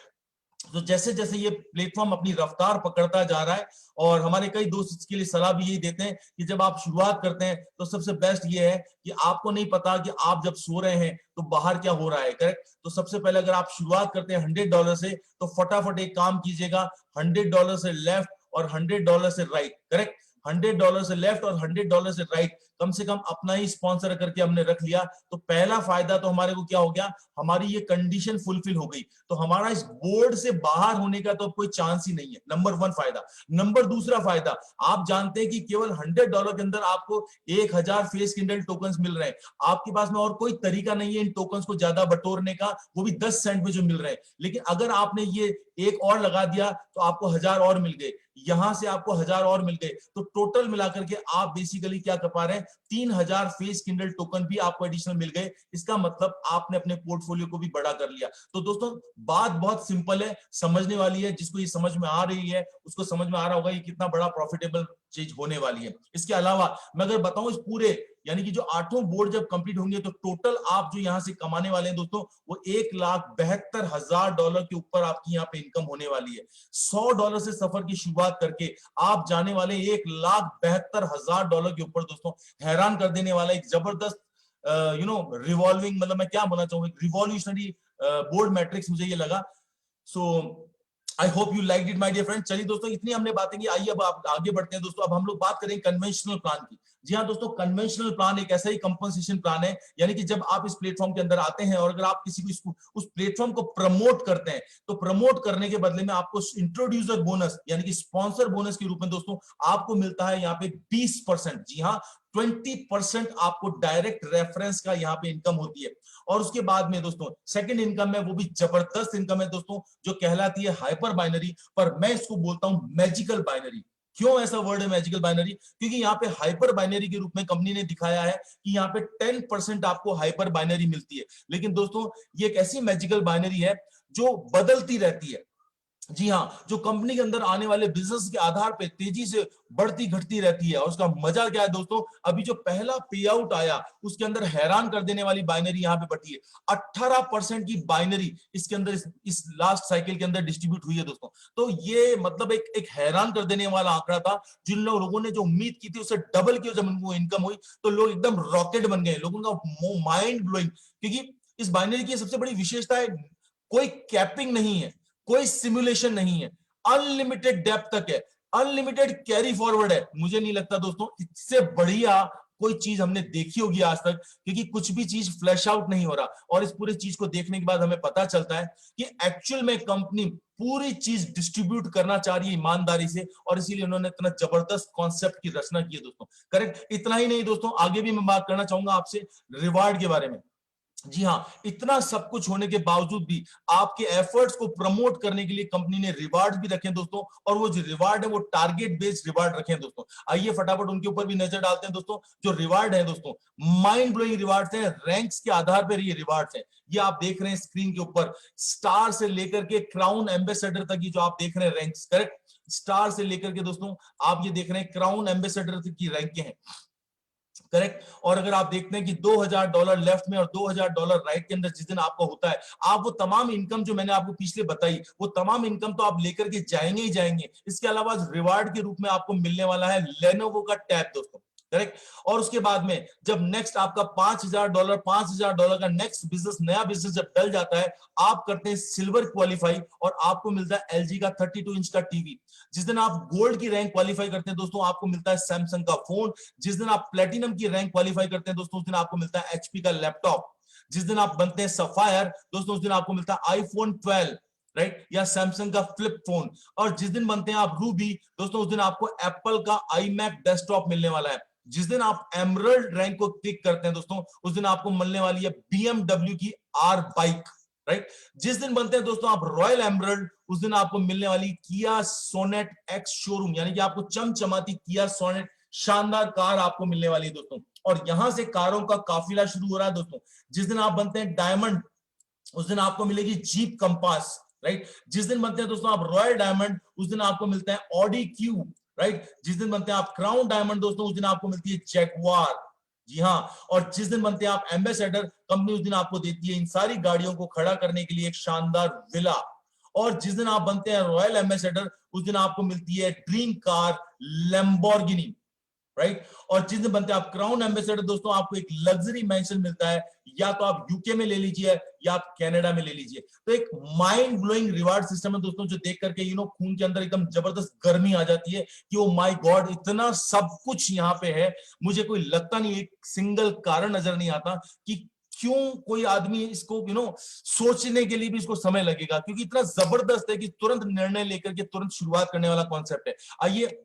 A: तो जैसे जैसे ये प्लेटफॉर्म अपनी रफ्तार पकड़ता जा रहा है, और हमारे कई दोस्त इसके लिए सलाह भी यही देते हैं कि जब आप शुरुआत करते हैं तो सबसे बेस्ट ये है कि आपको नहीं पता कि आप जब सो रहे हैं तो बाहर क्या हो रहा है, करेक्ट। तो सबसे पहले अगर आप शुरुआत करते हैं $100 से, तो फटाफट एक काम कीजिएगा, $100 से लेफ्ट और $100 से राइट, करेक्ट। $100 से लेफ्ट और $100 से राइट, कम से कम अपना ही स्पॉन्सर करके हमने रख लिया। तो पहला फायदा तो हमारे को क्या हो गया? हमारी ये कंडीशन फुलफिल हो गई, तो हमारा इस बोर्ड से बाहर होने का तो कोई चांस ही नहीं है। नंबर 1 फायदा। नंबर दूसरा फायदा, आप जानते हैं कि केवल $100 के अंदर आपको 1000 फेस किंडल टोकन्स मिल रहे हैं। आपके पास में और कोई तरीका नहीं है इन टोकन्स को ज्यादा बटोरने का, वो भी 10 सेंट में जो मिल रहे हैं। लेकिन अगर आपने ये एक और लगा दिया तो आपको 1000 और मिल गए, यहां से आपको 1000 और मिल गए, तो टोटल मिलाकर के आप बेसिकली क्या कर पा रहे हैं? 3000 फेस किंडल टोकन भी आपको एडिशनल मिल गए। इसका मतलब आपने अपने पोर्टफोलियो को भी बड़ा कर लिया। तो दोस्तों बात बहुत सिंपल है, समझने वाली है। जिसको ये समझ में आ रही है उसको समझ में आ रहा होगा ये कितना बड़ा प्रॉफिटेबल चीज होने वाली है। इसके अलावा मैं अगर बताऊं, इस पूरे यानी कि जो 8 बोर्ड जब कंप्लीट होंगे तो टोटल आप जो यहां से कमाने वाले हैं दोस्तों, वो $1,72,000 के ऊपर आपकी यहाँ पे इनकम होने वाली है। $100 से सफर की शुरुआत करके आप जाने वाले $1,72,000 के ऊपर दोस्तों। हैरान कर देने वाला एक जबरदस्त रिवॉल्विंग, मतलब मैं क्या बोलना चाहूंगा, रिवॉल्यूशनरी बोर्ड मैट्रिक्स मुझे ये लगा। So I hope you like it my dear friend. चलिए दोस्तों, इतनी हमने बातें की, आइए अब आप आगे बढ़ते हैं दोस्तों। अब हम लोग बात करें कन्वेंशनल प्लान की। जी हाँ दोस्तों, कन्वेंशनल प्लान एक ऐसा ही कंपनसेशन प्लान है, यानी कि जब आप इस प्लेटफॉर्म के अंदर आते हैं और अगर आप किसी को उस प्लेटफॉर्म को प्रमोट करते हैं, तो प्रमोट करने के बदले में आपको इंट्रोड्यूसर बोनस यानी कि स्पॉन्सर बोनस के रूप में दोस्तों आपको मिलता है यहाँ पे 20%। जी हाँ, 20% आपको डायरेक्ट रेफरेंस का यहाँ पे इनकम होती है। और उसके बाद में दोस्तों सेकंड इनकम है, वो भी जबरदस्त इनकम है दोस्तों, जो कहलाती है हाइपर बाइनरी, पर मैं इसको बोलता हूं मैजिकल बाइनरी। क्यों ऐसा वर्ड है मैजिकल बाइनरी? क्योंकि यहाँ पे हाइपर बाइनरी के रूप में कंपनी ने दिखाया है कि यहाँ पे 10% आपको हाइपर बाइनरी मिलती है, लेकिन दोस्तों ये एक ऐसी मैजिकल बाइनरी है जो बदलती रहती है। जी हाँ, जो कंपनी के अंदर आने वाले बिजनेस के आधार पे तेजी से बढ़ती घटती रहती है। और उसका मजा क्या है दोस्तों, अभी जो पहला पे आउट आया उसके अंदर हैरान कर देने वाली बाइनरी यहाँ पे बढ़ी है। 18% की बाइनरी इसके अंदर इस लास्ट साइकिल के अंदर डिस्ट्रीब्यूट हुई है दोस्तों। तो ये मतलब एक हैरान कर देने वाला आंकड़ा था। जिन लोगों ने जो उम्मीद की थी उससे डबल की जब उनको इनकम हुई तो लोग एकदम रॉकेट बन गए, लोगों का माइंड ब्लोइंग। क्योंकि इस बाइनरी की सबसे बड़ी विशेषता है, कोई कैपिंग नहीं है, कोई सिमुलेशन नहीं है, अनलिमिटेड डेप्थ तक है, अनलिमिटेड कैरी फॉरवर्ड है। मुझे नहीं लगता दोस्तों इससे बढ़िया कोई चीज हमने देखी होगी आज तक, क्योंकि कुछ भी चीज फ्लैश आउट नहीं हो रहा। और इस पूरी चीज को देखने के बाद हमें पता चलता है कि एक्चुअल में कंपनी पूरी चीज डिस्ट्रीब्यूट करना चाह रही है ईमानदारी से, और इसीलिए उन्होंने इतना जबरदस्त कॉन्सेप्ट की रचना की है दोस्तों। करेक्ट। इतना ही नहीं दोस्तों, आगे भी मैं बात करना चाहूंगा आपसे रिवार्ड के बारे में। जी हाँ, इतना सब कुछ होने के बावजूद भी आपके एफर्ट्स को प्रमोट करने के लिए कंपनी ने रिवार्ड भी रखे दोस्तों, और वो जो रिवार्ड है वो टारगेट बेस्ड रिवार्ड रखे दोस्तों। आइए फटाफट उनके ऊपर भी नजर डालते हैं दोस्तों। जो रिवार्ड है दोस्तों, माइंड ब्लोइंग रिवार्ड्स हैं, रैंक्स के आधार पर ये रिवार्ड्स हैं। ये आप देख रहे हैं स्क्रीन के ऊपर, स्टार से लेकर के क्राउन एम्बेसडर तक, ये जो आप देख रहे हैं रैंक्स, करेक्ट, स्टार से लेकर के दोस्तों आप ये देख रहे हैं क्राउन एम्बेसडर तक की रैंक हैं, करेक्ट। और अगर आप देखते हैं कि $2000 लेफ्ट में और $2000 राइट के अंदर जिस दिन आपका होता है, आप वो तमाम इनकम जो मैंने आपको पिछले बताई, वो तमाम इनकम तो आप लेकर के जाएंगे ही जाएंगे। इसके अलावा रिवार्ड के रूप में आपको मिलने वाला है लेनोवो का टैब दोस्तों, करेक्ट। और उसके बाद में जब नेक्स्ट आपका $5000 का नेक्स्ट बिजनेस, नया बिजनेस जब डल जाता है, आप करते हैं सिल्वर क्वालिफाई और आपको मिलता है एलजी का 32 इंच का टीवी। जिस दिन आप गोल्ड की रैंक क्वालिफाई करते हैं दोस्तों, आपको मिलता है सैमसंग का फोन। जिस दिन आप प्लेटिनम की रैंक क्वालिफाई करते हैं दोस्तों, उस दिन आपको मिलता है एचपी का लैपटॉप। जिस दिन आप बनते हैं सफायर दोस्तों, उस दिन आपको मिलता है आईफोन 12, राइट, या सैमसंग का फ्लिप फोन। और जिस दिन बनते हैं आप रूबी दोस्तों, उस दिन आपको एप्पल का आईमैक डेस्कटॉप मिलने वाला है। जिस दिन आप एमरल्ड रैंक को क्लिक करते हैं दोस्तों, उस दिन आपको मिलने वाली है बीएमडब्ल्यू की आर बाइक, राइट। जिस दिन बनते हैं दोस्तों आप रॉयल एमरल्ड, उस दिन आपको मिलने वाली किया सोनेट एक्स शोरूम, यानी कि आपको चमचमाती किया सोनेट शानदार कार आपको मिलने वाली है दोस्तों। और यहां से कारों का काफिला शुरू हो रहा है दोस्तों। जिस दिन आप बनते हैं डायमंड, उस दिन आपको मिलेगी जीप कंपास, राइट। जिस दिन बनते हैं दोस्तों आप रॉयल डायमंड, उस दिन आपको मिलता है ऑडी क्यू, राइट। जिस दिन बनते हैं आप क्राउन डायमंड दोस्तों, उस दिन आपको मिलती है जैगवार। जी हाँ, और जिस दिन बनते हैं आप एम्बेसडर, कंपनी उस दिन आपको देती है इन सारी गाड़ियों को खड़ा करने के लिए एक शानदार विला। और जिस दिन आप बनते हैं रॉयल एम्बेसडर, उस दिन आपको मिलती है ड्रीम कार लैम्बोर्गिनी, राइट। और जिस दिन बनते हैं आप क्राउन एम्बेसडर दोस्तों, आपको एक लग्जरी मेंशन मिलता है, या तो आप यूके में ले लीजिए या आप कनाडा में ले लीजिए। तो एक माइंड ब्लोइंग रिवार्ड सिस्टम है दोस्तों, जो देख करके खून के अंदर एकदम जबरदस्त गर्मी आ जाती है कि ओ माय गॉड, इतना सब कुछ यहाँ पे है। मुझे कोई लगता नहीं, एक सिंगल कारण नजर नहीं आता कि क्यों कोई आदमी इसको सोचने के लिए भी इसको समय लगेगा, क्योंकि इतना जबरदस्त है कि तुरंत निर्णय लेकर के तुरंत शुरुआत करने वाला कॉन्सेप्ट है। आइए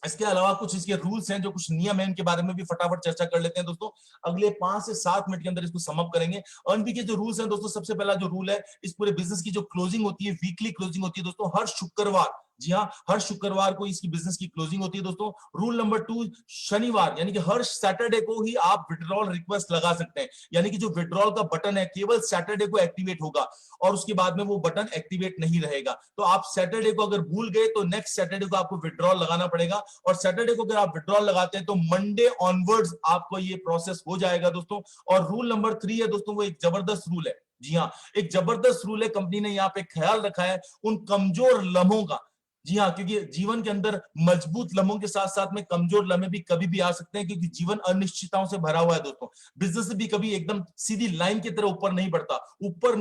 A: इसके अलावा कुछ इसके रूल्स हैं, जो कुछ नियम है, इनके बारे में भी फटाफट चर्चा कर लेते हैं दोस्तों। अगले 5 से 7 मिनट के अंदर इसको समअप करेंगे। अर्नबी के जो रूल्स हैं दोस्तों, सबसे पहला जो रूल है, इस पूरे बिजनेस की जो क्लोजिंग होती है, वीकली क्लोजिंग होती है दोस्तों, हर शुक्रवार। जी हाँ, हर शुक्रवार को इसकी बिजनेस की क्लोजिंग होती है दोस्तों। रूल नंबर 2, शनिवार यानी कि हर सैटरडे को ही आप विड्रॉल रिक्वेस्ट लगा सकते हैं, यानी कि जो विड्रॉल का बटन है केवल सैटरडे को एक्टिवेट होगा और उसके बाद में वो बटन एक्टिवेट नहीं रहेगा। तो आप सैटरडे को अगर भूल गए तो नेक्स्ट सैटरडे को आपको विड्रॉल लगाना पड़ेगा, और सैटरडे को अगर आप विड्रॉल लगाते हैं तो मंडे ऑनवर्ड्स आपको ये प्रोसेस हो जाएगा दोस्तों। और रूल नंबर 3 है दोस्तों, वो एक जबरदस्त रूल है। जी हाँ, एक जबरदस्त रूल है, कंपनी ने यहाँ पे ख्याल रखा है उन कमजोर लम्हों का, जी हाँ, क्योंकि जीवन के अंदर मजबूत लम्हों के साथ साथ में कमजोर लम्हे भी कभी भी आ सकते हैं, क्योंकि जीवन अनिश्चितताओं से भरा हुआ है दोस्तों। बिजनेस भी कभी एकदम सीधी लाइन की तरह ऊपर नहीं बढ़ता, ऊपर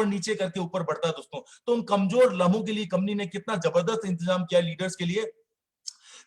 A: नीचे करके ऊपर बढ़ता है दोस्तों। तो उन कमजोर लम्हों के लिए कंपनी ने कितना जबरदस्त इंतजाम किया लीडर्स के लिए,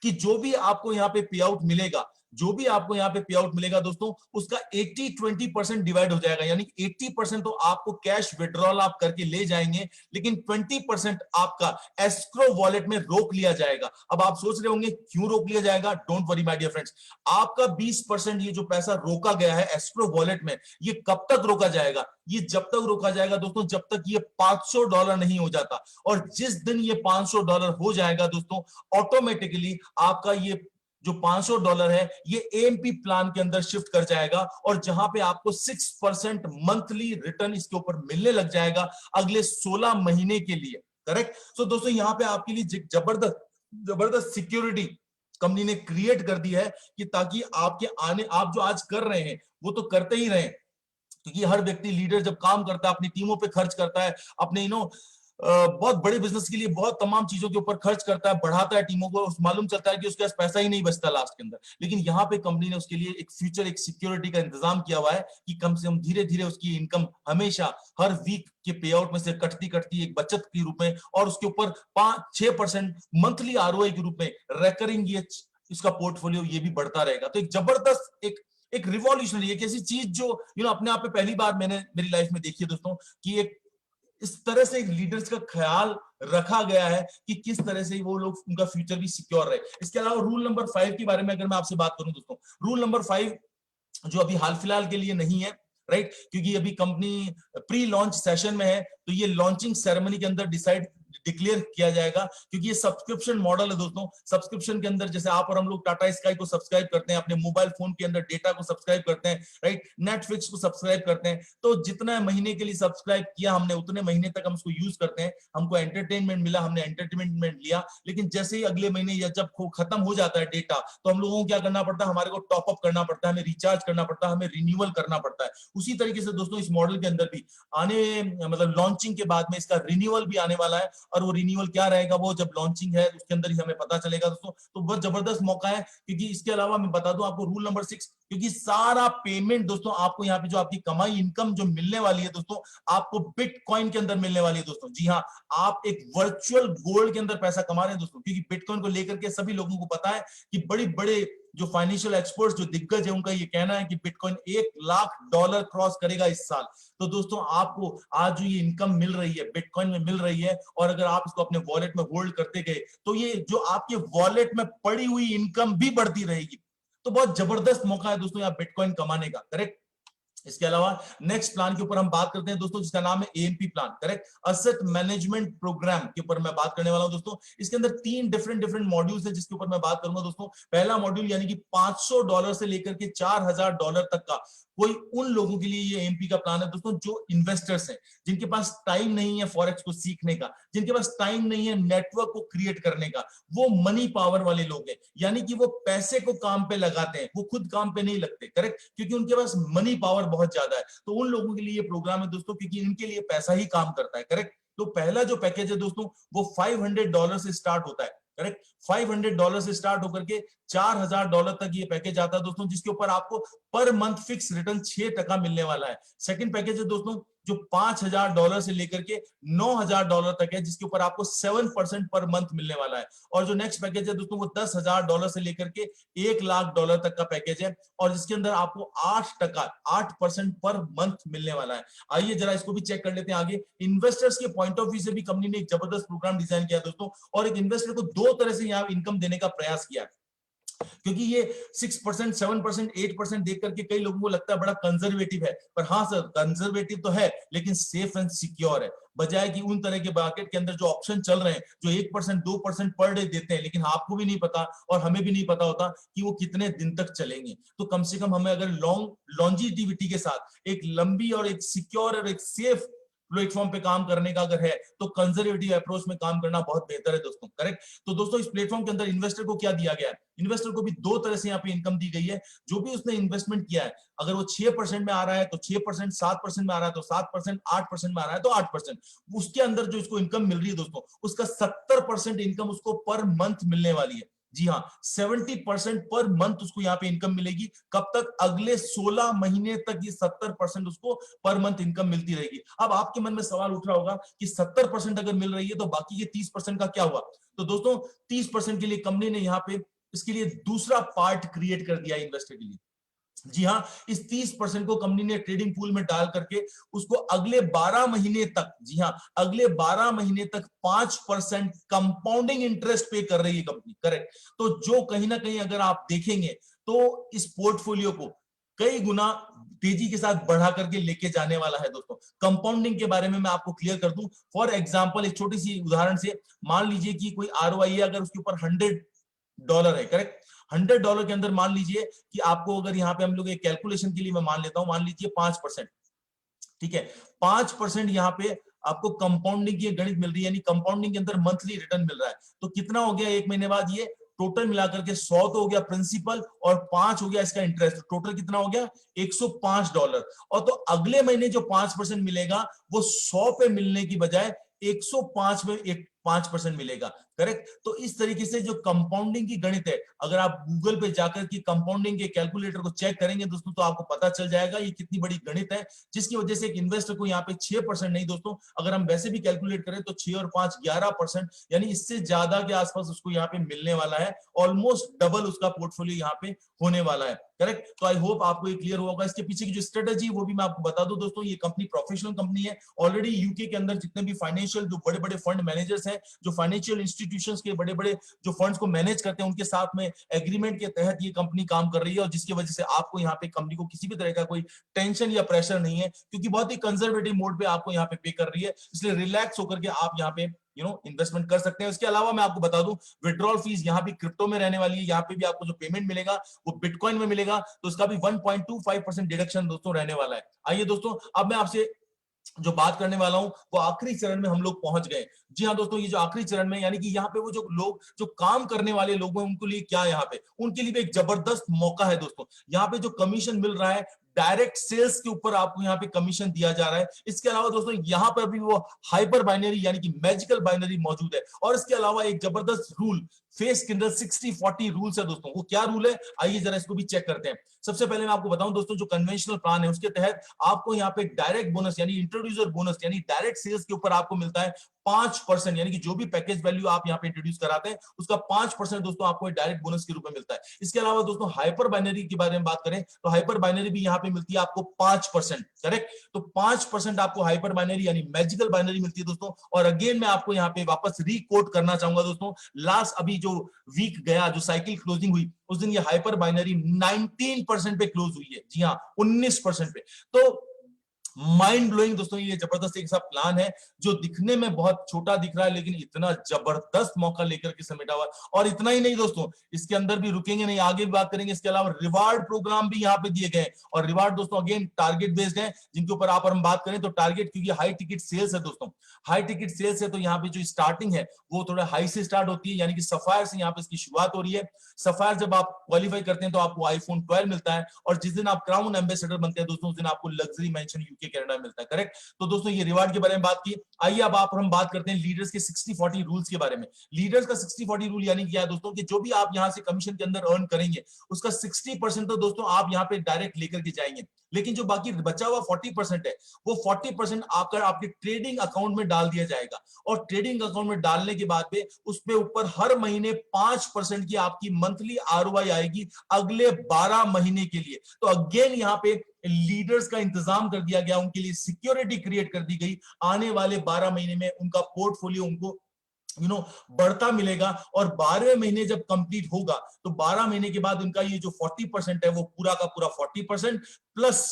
A: कि जो भी आपको यहाँ पे पे आउट मिलेगा, जो भी आपको यहाँ पे पे आउट मिलेगा दोस्तों, उसका 80-20% डिवाइड हो जाएगा। यानी 80% तो आपको कैश विड्रॉल आप करके ले जाएंगे, लेकिन 20% आपका एस्क्रो वॉलेट में रोक लिया जाएगा। अब आप सोच रहे होंगे क्यों रोक लिया जाएगा? Don't worry my dear friends, आपका 20% ये जो पैसा रोका गया है एस्क्रो वॉलेट में, ये कब तक रोका जाएगा? ये जब तक रोका जाएगा दोस्तों जब तक ये $500 नहीं हो जाता। और जिस दिन ये $500 हो जाएगा दोस्तों, ऑटोमेटिकली आपका ये जो $500 है ये एएमपी प्लान के अंदर शिफ्ट कर जाएगा, और जहां पे आपको 6% मंथली रिटर्न इसके ऊपर मिलने लग जाएगा अगले 16 महीने के लिए। करेक्ट। तो दोस्तों यहां पे आपके लिए जबरदस्त जबरदस्त सिक्योरिटी कंपनी ने क्रिएट कर दी है, कि ताकि आपके आने, आप जो आज कर रहे हैं वो तो करते ही रहे, क्योंकि हर व्यक्ति लीडर जब काम करता है अपनी टीमों पे खर्च करता है, अपने बहुत बड़े बिजनेस के लिए बहुत तमाम चीजों के ऊपर खर्च करता है, बढ़ाता है टीमों को, मालूम चलता है कि उसके पास पैसा ही नहीं बचता लास्ट के अंदर। लेकिन यहाँ पे कंपनी ने उसके लिए एक फ्यूचर, एक सिक्योरिटी का इंतजाम किया हुआ है, कि कम से कम धीरे धीरे उसकी इनकम हमेशा हर वीक के पे आउट में से कटती कटती एक बचत के रूप में, और उसके ऊपर 5-6% मंथली आरओआई के रूप में रेकरिंग ये इसका पोर्टफोलियो ये भी बढ़ता रहेगा। तो एक जबरदस्त एक रिवॉल्यूशनरी, एक ऐसी चीज जो अपने आप में पहली बार मैंने मेरी लाइफ में देखी है दोस्तों, कि एक इस तरह से एक लीडर्स का ख्याल रखा गया है कि किस तरह से वो लोग, उनका फ्यूचर भी सिक्योर रहे। इसके अलावा रूल नंबर 5 के बारे में अगर मैं आपसे बात करूं दोस्तों, रूल नंबर 5 जो अभी हाल फिलहाल के लिए नहीं है, राइट, क्योंकि अभी कंपनी प्री लॉन्च सेशन में है, तो ये लॉन्चिंग सेरेमनी के अंदर डिक्लेयर किया जाएगा, क्योंकि ये सब्सक्रिप्शन मॉडल है दोस्तों। सब्सक्रिप्शन के अंदर जैसे आप और हम लोग टाटा स्काई को सब्सक्राइब करते हैं, अपने मोबाइल फोन के अंदर डेटा को सब्सक्राइब करते हैं, राइट, नेटफ्लिक्स को सब्सक्राइब करते हैं, तो जितना महीने के लिए सब्सक्राइब किया हमने उतने महीने तक हम उसको यूज करते हैं, हमको एंटरटेनमेंट मिला, हमने एंटरटेनमेंट लिया, लेकिन जैसे ही अगले महीने या जब खत्म हो जाता है डेटा, तो हम लोगों को क्या करना पड़ता है? हमारे को टॉपअप करना पड़ता है, हमें रिचार्ज करना पड़ता है, हमें रिन्यूअल करना पड़ता है। उसी तरीके से दोस्तों इस मॉडल के अंदर भी मतलब लॉन्चिंग के बाद में इसका रिन्यूअल भी आने वाला है, और वो रिन्यूअल क्या रहेगा वो जब लॉन्चिंग है उसके अंदर ही हमें पता चलेगा दोस्तों। तो बहुत जबरदस्त मौका है, क्योंकि इसके अलावा मैं बता दूं आपको रूल नंबर 6, क्योंकि सारा पेमेंट दोस्तों आपको यहाँ पे जो आपकी कमाई इनकम जो मिलने वाली है दोस्तों, आपको बिटकॉइन के अंदर मिलने वाली है दोस्तों। जी हाँ, आप एक वर्चुअल गोल्ड के अंदर पैसा कमा रहे हैं दोस्तों, क्योंकि बिटकॉइन को लेकर के सभी लोगों को पता है कि बड़ी बड़े जो फाइनेंशियल एक्सपर्ट्स, जो दिग्गज है, उनका ये कहना है कि बिटकॉइन $1 लाख क्रॉस करेगा इस साल। तो दोस्तों आपको आज जो ये इनकम मिल रही है बिटकॉइन में मिल रही है, और अगर आप इसको अपने वॉलेट में होल्ड करते गए, तो ये जो आपके वॉलेट में पड़ी हुई इनकम भी बढ़ती रहेगी। तो बहुत जबरदस्त मौका है दोस्तों यहाँ बिटकॉइन कमाने का। करेक्ट। इसके अलावा नेक्स्ट प्लान के ऊपर हम बात करते हैं दोस्तों, जिसका नाम है AMP plan. Correct, asset management program के ऊपर मैं बात करने वाला हूं दोस्तों। इसके अंदर 3 डिफरेंट मॉड्यूल्स है, जिसके ऊपर मैं बात करूंगा दोस्तों। पहला मॉड्यूल यानी कि $500 से लेकर के $4000 तक का कोई उन लोगों के लिए ये एएमपी का प्लान है दोस्तों, जो इन्वेस्टर्स हैं, जिनके पास टाइम नहीं है फॉरेक्स को सीखने का, जिनके पास टाइम नहीं है नेटवर्क को क्रिएट करने का, वो मनी पावर वाले लोग हैं, यानी कि वो पैसे को काम पे लगाते हैं, वो खुद काम पे नहीं लगते। करेक्ट, क्योंकि उनके पास मनी पावर बहुत ज्यादा है। तो उन लोगों के लिए ये प्रोग्राम है दोस्तों, क्योंकि इनके लिए पैसा ही काम करता है। करेक्ट। तो पहला जो पैकेज है दोस्तों वो $500 से स्टार्ट होता है। करेक्ट, $500 से स्टार्ट होकर के $4000 तक ये पैकेज आता है दोस्तों, जिसके ऊपर आपको पर मंथ फिक्स रिटर्न 6% मिलने वाला है। सेकंड पैकेज है दोस्तों जो $5000 से लेकर के $9000 तक है, जिसके ऊपर आपको 7% पर मंथ मिलने वाला है। और जो नेक्स्ट पैकेज है दोस्तों वो $10000 से लेकर के $1,00,000 तक का पैकेज है, और जिसके अंदर आपको 8% पर मंथ मिलने वाला है। आइए जरा इसको भी चेक कर लेते हैं आगे। इन्वेस्टर्स के पॉइंट ऑफ व्यू से भी कंपनी ने एक जबरदस्त प्रोग्राम डिजाइन किया दोस्तों, और एक इन्वेस्टर को 2 तरह से यहाँ इनकम देने का प्रयास किया, क्योंकि ये 6%, 7%, 8% देख करके कई लोगों को लगता है बड़ा कंजर्वेटिव है, पर हाँ सर कंजर्वेटिव तो है, लेकिन सेफ एंड सिक्योर है। बजाय कि उन तरह के मार्केट के अंदर जो ऑप्शन चल रहे हैं जो 1%, 2% पर डे देते हैं, लेकिन आपको भी नहीं पता और हमें भी नहीं पता होता कि वो कितने दिन तक चलेंगे। तो कम से कम हमें अगर लॉन्जिटिविटी के साथ एक लंबी और एक सिक्योर और एक सेफ प्लेटफॉर्म पे काम करने का अगर है तो कंजर्वेटिव अप्रोच में काम करना बहुत बेहतर है दोस्तों, करेक्ट। तो दोस्तों इस प्लेटफॉर्म के अंदर इन्वेस्टर को क्या दिया गया है, इन्वेस्टर को भी दो तरह से यहाँ पे इनकम दी गई है। जो भी उसने इन्वेस्टमेंट किया है, अगर वो 6% में आ रहा है तो 6%, 7% में आ रहा है तो 7%, 8% में आ रहा है तो 8%, उसके अंदर जो इसको इनकम मिल रही है दोस्तों, उसका 70% इनकम उसको पर मंथ मिलने वाली है। जी हाँ, 70% पर मंथ उसको यहाँ पे इनकम मिलेगी। कब तक? अगले 16 महीने तक ये 70% उसको पर मंथ इनकम मिलती रहेगी। अब आपके मन में सवाल उठ रहा होगा कि 70% अगर मिल रही है तो बाकी ये 30% का क्या हुआ? तो दोस्तों 30% के लिए कंपनी ने यहाँ पे इसके लिए दूसरा पार्ट क्रिएट कर दिया इन्वेस्टर के लिए। जी हाँ, इस 30% को कंपनी ने ट्रेडिंग पूल में डाल करके उसको अगले 12 महीने तक, जी हाँ, अगले 12 महीने तक 5% कंपाउंडिंग इंटरेस्ट पे कर रही है कंपनी, करेक्ट। तो जो कहीं ना कहीं अगर आप देखेंगे तो इस पोर्टफोलियो को कई गुना तेजी के साथ बढ़ा करके लेके जाने वाला है दोस्तों। कंपाउंडिंग के बारे में मैं आपको क्लियर कर दूं। फॉर एग्जांपल एक छोटी सी उदाहरण से मान लीजिए कि कोई आरओआई है, अगर उसके ऊपर $100 है, करेक्ट। $100 के अंदर मान लीजिए कि आपको, अगर यहाँ पे हम लोग एक कैलकुलेशन के लिए मैं मान लेता हूं, मान लीजिए 5%, ठीक है, 5% यहाँ पे आपको कंपाउंडिंग की गणित मिल रही है, यानी कंपाउंडिंग के अंदर मंथली रिटर्न मिल रहा है। तो कितना हो गया एक महीने बाद? ये टोटल मिलाकर के 100 तो हो गया प्रिंसिपल और 5 हो गया इसका इंटरेस्ट, टोटल कितना हो गया? $105। और तो अगले महीने जो 5% मिलेगा वो 100 पे मिलने की बजाय 105 में एक 5% मिलेगा, करेक्ट। तो इस तरीके से जो कंपाउंडिंग की गणित है, अगर आप गूगल पे जाकर के कंपाउंडिंग के कैलकुलेटर को चेक करेंगे दोस्तों, तो आपको पता चल जाएगा ये कितनी बड़ी गणित है, जिसकी वजह से एक इन्वेस्टर को यहाँ पे 6% नहीं दोस्तों, अगर हम वैसे भी कैलकुलेट करें तो 6 और 5 11%, यानी इससे ज्यादा के आसपास उसको यहाँ पे मिलने वाला है। ऑलमोस्ट डबल उसका पोर्टफोलियो यहाँ पे होने वाला है, करेक्ट। तो आई होप आपको ये क्लियर होगा। इसके पीछे की जो स्ट्रेटेजी वो भी मैं आपको बता दूं दोस्तों। ये कंपनी प्रोफेशनल कंपनी है। ऑलरेडी यूके के अंदर जितने भी फाइनेंशियल जो बड़े बड़े फंड मैनेजर्स हैं, जो फाइनेंशियल इंस्टीट्यूशंस के बड़े बड़े जो फंड्स को मैनेज करते हैं, उनके साथ में एग्रीमेंट के तहत ये कंपनी काम कर रही है, और जिसकी वजह से आपको यहाँ पे कंपनी को किसी भी तरह का कोई टेंशन या प्रेशर नहीं है, क्योंकि बहुत ही कंजर्वेटिव मोड पे आपको यहाँ पे कर रही है। इसलिए रिलैक्स होकर के आप यहाँ पे इन्वेस्टमेंट कर सकते हैं। इसके अलावा मैं आपको बता दूं, विड्रॉल फीस यहाँ भी क्रिप्टो में रहने वाली है। यहाँ पे भी आपको जो पेमेंट मिलेगा वो बिटकॉइन में मिलेगा, तो इसका भी 1.25% डिडक्शन दोस्तों रहने वाला है। आइए दोस्तों, अब मैं आपसे जो बात करने वाला हूं वो आखिरी चरण में हम लोग पहुंच गए। जी हाँ दोस्तों, ये जो आखिरी चरण में, यानी कि यहाँ पे वो जो लोग जो काम करने वाले लोग हैं, उनके लिए क्या, यहाँ पे उनके लिए भी एक जबरदस्त मौका है दोस्तों। यहाँ पे जो कमीशन मिल रहा है, डायरेक्ट सेल्स के ऊपर आपको यहाँ पे कमीशन दिया जा रहा है। इसके अलावा दोस्तों यहाँ पर भी वो हाइपर बाइनरी यानी कि मैजिकल बाइनरी मौजूद है। और इसके अलावा एक जबरदस्त रूल, फेस किंडल 60-40 रूल्स है दोस्तों। वो क्या रूल है, आइए जरा इसको भी चेक करते हैं। सबसे पहले मैं आपको बताऊं दोस्तों, जो कन्वेंशनल प्लान है उसके तहत आपको यहाँ पे डायरेक्ट बोनस यानी इंट्रोड्यूसर बोनस यानी डायरेक्ट सेल्स के ऊपर आपको मिलता है 5%, यानी कि जो भी पैकेज वैल्यू आप यहाँ पे इंट्रोड्यूस कराते हैं उसका 5% दोस्तों आपको डायरेक्ट बोनस के रूप में मिलता है। इसके अलावा दोस्तों हाइपर बाइनरी के बारे में बात करें तो हाइपर बाइनरी भी यहाँ पे मिलती है आपको 5%, करेक्ट। तो 5% आपको हाइपर बाइनरी यानी मैजिकल बाइनरी मिलती है दोस्तों। और अगेन मैं आपको यहाँ पे वापस रिकोट करना चाहूंगा दोस्तों, लास्ट अभी जो वीक गया, जो साइकिल क्लोजिंग हुई, उस दिन ये हाइपर बाइनरी 19% पे क्लोज हुई है। जी हाँ, 19% पे। तो माइंड ब्लोइंग दोस्तों, ये जबरदस्त एक सा प्लान है जो दिखने में बहुत छोटा दिख रहा है, लेकिन इतना जबरदस्त मौका लेकर के समेटा हुआ। और इतना ही नहीं दोस्तों, इसके अंदर भी रुकेंगे नहीं, आगे भी बात करेंगे। इसके अलावा रिवार्ड प्रोग्राम भी यहाँ पे दिए गए। और रिवार्ड दोस्तों अगेन टारगेट बेस्ड है, जिनके ऊपर आप और हम बात करें तो टारगेट, क्योंकि हाई टिकट सेल्स है दोस्तों, हाई टिकट सेल्स है, तो यहाँ पे जो स्टार्टिंग है वो थोड़ा हाई से स्टार्ट होती है, यानी कि सफायर से यहाँ पे इसकी शुरुआत हो रही है। सफायर जब आप क्वालिफाई करते हैं तो आपको आईफोन 12 मिलता है, और जिस दिन आप क्राउन एम्बेसडर बनते हैं दोस्तों, उस दिन आपको लग्जरी मेंशन यूके कनाडा मिलता है, करेक्ट। तो दोस्तों ये रिवार्ड के बारे में बात की। आइए अब आप और हम बात करते हैं लीडर्स के 60-40 रूल्स के बारे में। लीडर्स का 60-40 रूल यानी क्या है दोस्तों, कि जो भी आप यहां से कमीशन के अंदर अर्न करेंगे उसका 60% तो दोस्तों आप यहां पे डायरेक्ट लेकर के जाएंगे, लेकिन जो बाकी बचा हुआ 40% है, वो 40% आकर आपके ट्रेडिंग अकाउंट में डाल दिया जाएगा। और ट्रेडिंग अकाउंट में डालने के बाद में उस पे ऊपर हर महीने 5% की आपकी मंथली आरओआई आएगी अगले 12 महीने के लिए। तो अगेन यहाँ पे लीडर्स का इंतजाम कर दिया गया, उनके लिए सिक्योरिटी क्रिएट कर दी गई। आने वाले 12 महीने में उनका पोर्टफोलियो उनको बढ़ता मिलेगा। और 12वें महीने जब कंप्लीट होगा तो 12 महीने के बाद उनका ये जो 40% है वो पूरा का पूरा 40% प्लस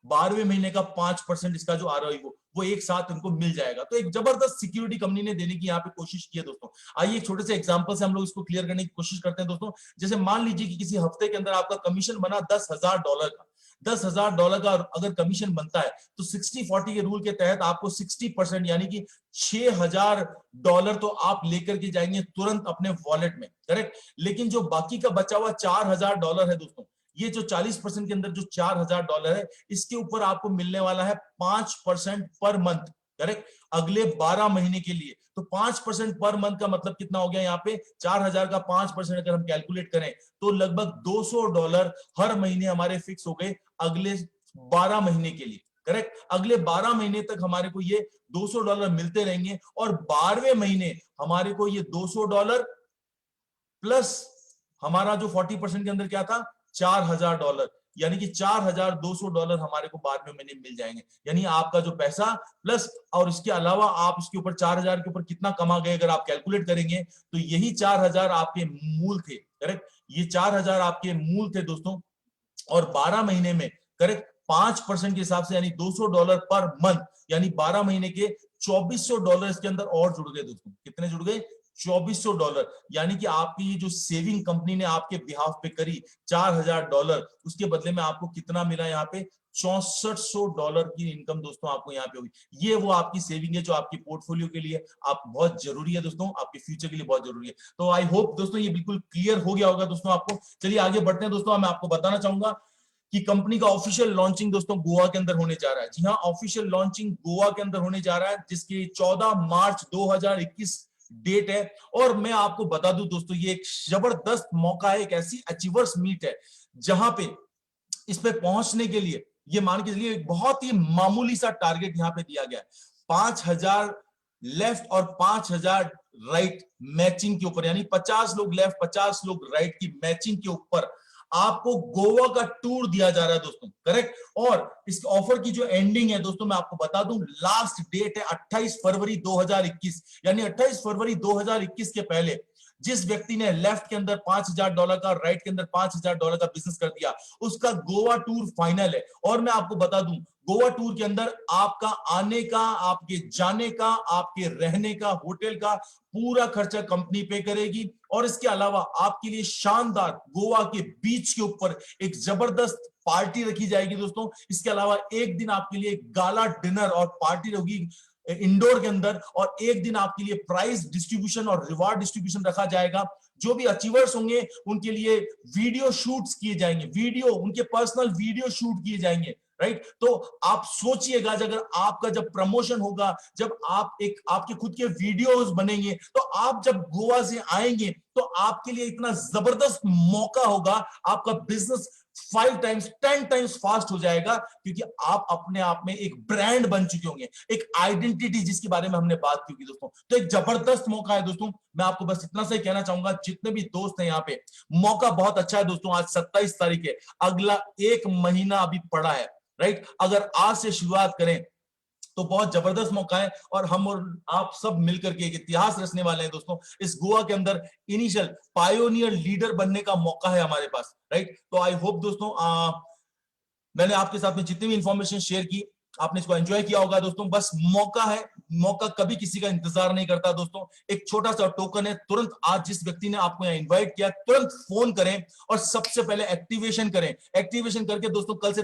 A: 12वें महीने का 5% इसका जो आरओआई वो एक साथ उनको मिल जाएगा। तो एक जबरदस्त सिक्योरिटी कंपनी ने देने की यहाँ पे कोशिश की है दोस्तों। आइए एक छोटे से एग्जांपल से हम लोग इसको क्लियर करने की कोशिश करते हैं दोस्तों। जैसे मान लीजिए कि किसी हफ्ते के अंदर आपका कमीशन बना $10,000 का। $10,000 का अगर कमीशन बनता है तो 60-40 के रूल के तहत आपको 60% यानी कि $6,000 तो आप लेकर के जाएंगे तुरंत अपने वॉलेट में, करेक्ट। लेकिन जो बाकी का बचा हुआ $4,000 है दोस्तों, ये जो 40% के अंदर जो $4,000 है, इसके ऊपर आपको मिलने वाला है 5% पर मंथ, करेक्ट, अगले 12 महीने के लिए। तो 5% पर मंथ का मतलब कितना हो गया? यहाँ पे 4,000 का 5% अगर हम कैलकुलेट करें तो लगभग $200 हर महीने हमारे फिक्स हो गए अगले 12 महीने के लिए, करेक्ट। अगले 12 महीने तक हमारे को ये $200 मिलते रहेंगे और 12वें महीने हमारे को ये $200 प्लस हमारा जो 40% के अंदर क्या था, $4,000, यानी कि $4,200 हमारे को बाद में महीने मिल जाएंगे। यानी आपका जो पैसा प्लस और इसके अलावा आप इसके ऊपर 4,000 के ऊपर कितना कमा गए अगर आप कैलकुलेट करेंगे तो यही 4,000 आपके मूल थे, करेक्ट। ये 4,000 आपके मूल थे दोस्तों, और 12 महीने में, करेक्ट, 5% के हिसाब से यानी $200 पर मंथ, यानी 12 महीने के $2,400 इसके अंदर और जुड़ गए दोस्तों। कितने जुड़ गए? $2,400। यानी कि आपकी ये जो सेविंग कंपनी ने आपके बिहाफ पे करी $4,000, उसके बदले में आपको कितना मिला? यहाँ पे $6,400 की इनकम दोस्तों आपको यहाँ पे हुई। ये वो आपकी सेविंग है जो आपकी पोर्टफोलियो के लिए आप बहुत जरूरी है दोस्तों, आपके फ्यूचर के लिए बहुत जरूरी है। तो आई होप दोस्तों ये बिल्कुल क्लियर हो गया होगा दोस्तों आपको। चलिए आगे बढ़ते हैं दोस्तों। मैं आपको बताना चाहूंगा कि कंपनी का ऑफिशियल लॉन्चिंग दोस्तों गोवा के अंदर होने जा रहा है। जी हाँ, ऑफिशियल लॉन्चिंग गोवा के अंदर होने जा रहा है, जिसकी 14 मार्च 2021 डेट है। और मैं आपको बता दूं दोस्तों, ये एक जबरदस्त मौका है, एक ऐसी अचीवर्स मीट है जहां पे इस पे पहुंचने के लिए ये मान के चलिए एक बहुत ही मामूली सा टारगेट यहां पे दिया गया है। 5,000 लेफ्ट और 5,000 राइट मैचिंग के ऊपर, यानी 50 लोग लेफ्ट 50 लोग राइट की मैचिंग के ऊपर आपको गोवा का टूर दिया जा रहा है दोस्तों, करेक्ट। और इस ऑफर की जो एंडिंग है दोस्तों, मैं आपको बता दूं, लास्ट डेट है 28 फरवरी 2021। यानी 28 फरवरी 2021 के पहले जिस व्यक्ति ने लेफ्ट के अंदर $5,000 का, राइट के अंदर $5,000 का बिजनेस कर दिया, उसका गोवा टूर फाइनल है। और मैं आपको बता दूं, गोवा टूर के अंदर आपका आने का, आपके जाने का, आपके रहने का, होटल का पूरा खर्चा कंपनी पे करेगी। और इसके अलावा आपके लिए शानदार गोवा के बीच के ऊपर एक जबरदस्त पार्टी रखी जाएगी दोस्तों। इसके अलावा एक दिन आपके लिए गाला डिनर और पार्टी होगी इंडोर के अंदर, और एक दिन आपके लिए प्राइज डिस्ट्रीब्यूशन और रिवार्ड डिस्ट्रीब्यूशन रखा जाएगा। जो भी अचीवर्स होंगे उनके लिए वीडियो शूट्स किए जाएंगे, उनके पर्सनल वीडियो शूट किए जाएंगे, राइट। तो आप सोचिएगा, अगर आपका जब प्रमोशन होगा, जब आप एक आपके खुद के वीडियोस बनेंगे, तो आप जब गोवा से आएंगे तो आपके लिए इतना जबरदस्त मौका होगा, आपका बिजनेस 5 टाइम्स 10 टाइम्स फास्ट हो जाएगा, क्योंकि आप अपने आप में एक ब्रांड बन चुके होंगे, एक आइडेंटिटी जिसके बारे में हमने बात की होगी दोस्तों। तो एक जबरदस्त मौका है दोस्तों। मैं आपको बस इतना सा ही कहना चाहूंगा, जितने भी दोस्त हैं यहाँ पे, मौका बहुत अच्छा है दोस्तों। आज 27 तारीख है, अगला 1 महीना अभी पड़ा है, राइट। अगर आज से शुरुआत करें तो बहुत जबरदस्त मौका है, और हम और आप सब मिलकर के एक इतिहास रचने वाले हैं दोस्तों। इस गोवा के अंदर इनिशियल पायोनियर लीडर बनने का मौका है हमारे पास, राइट। तो आई होप दोस्तों मैंने आपके साथ में जितनी भी इंफॉर्मेशन शेयर की, आपने इसको एंजॉय किया होगा दोस्तों। बस मौका है, मौका कभी किसी का इंतजार नहीं करता दोस्तों। एक छोटा सा टोकन है, तुरंत आज जिस व्यक्ति ने आपको यहाँ इन्वाइट किया तुरंत फोन करें और सबसे पहले एक्टिवेशन करें। एक्टिवेशन करके दोस्तों कल से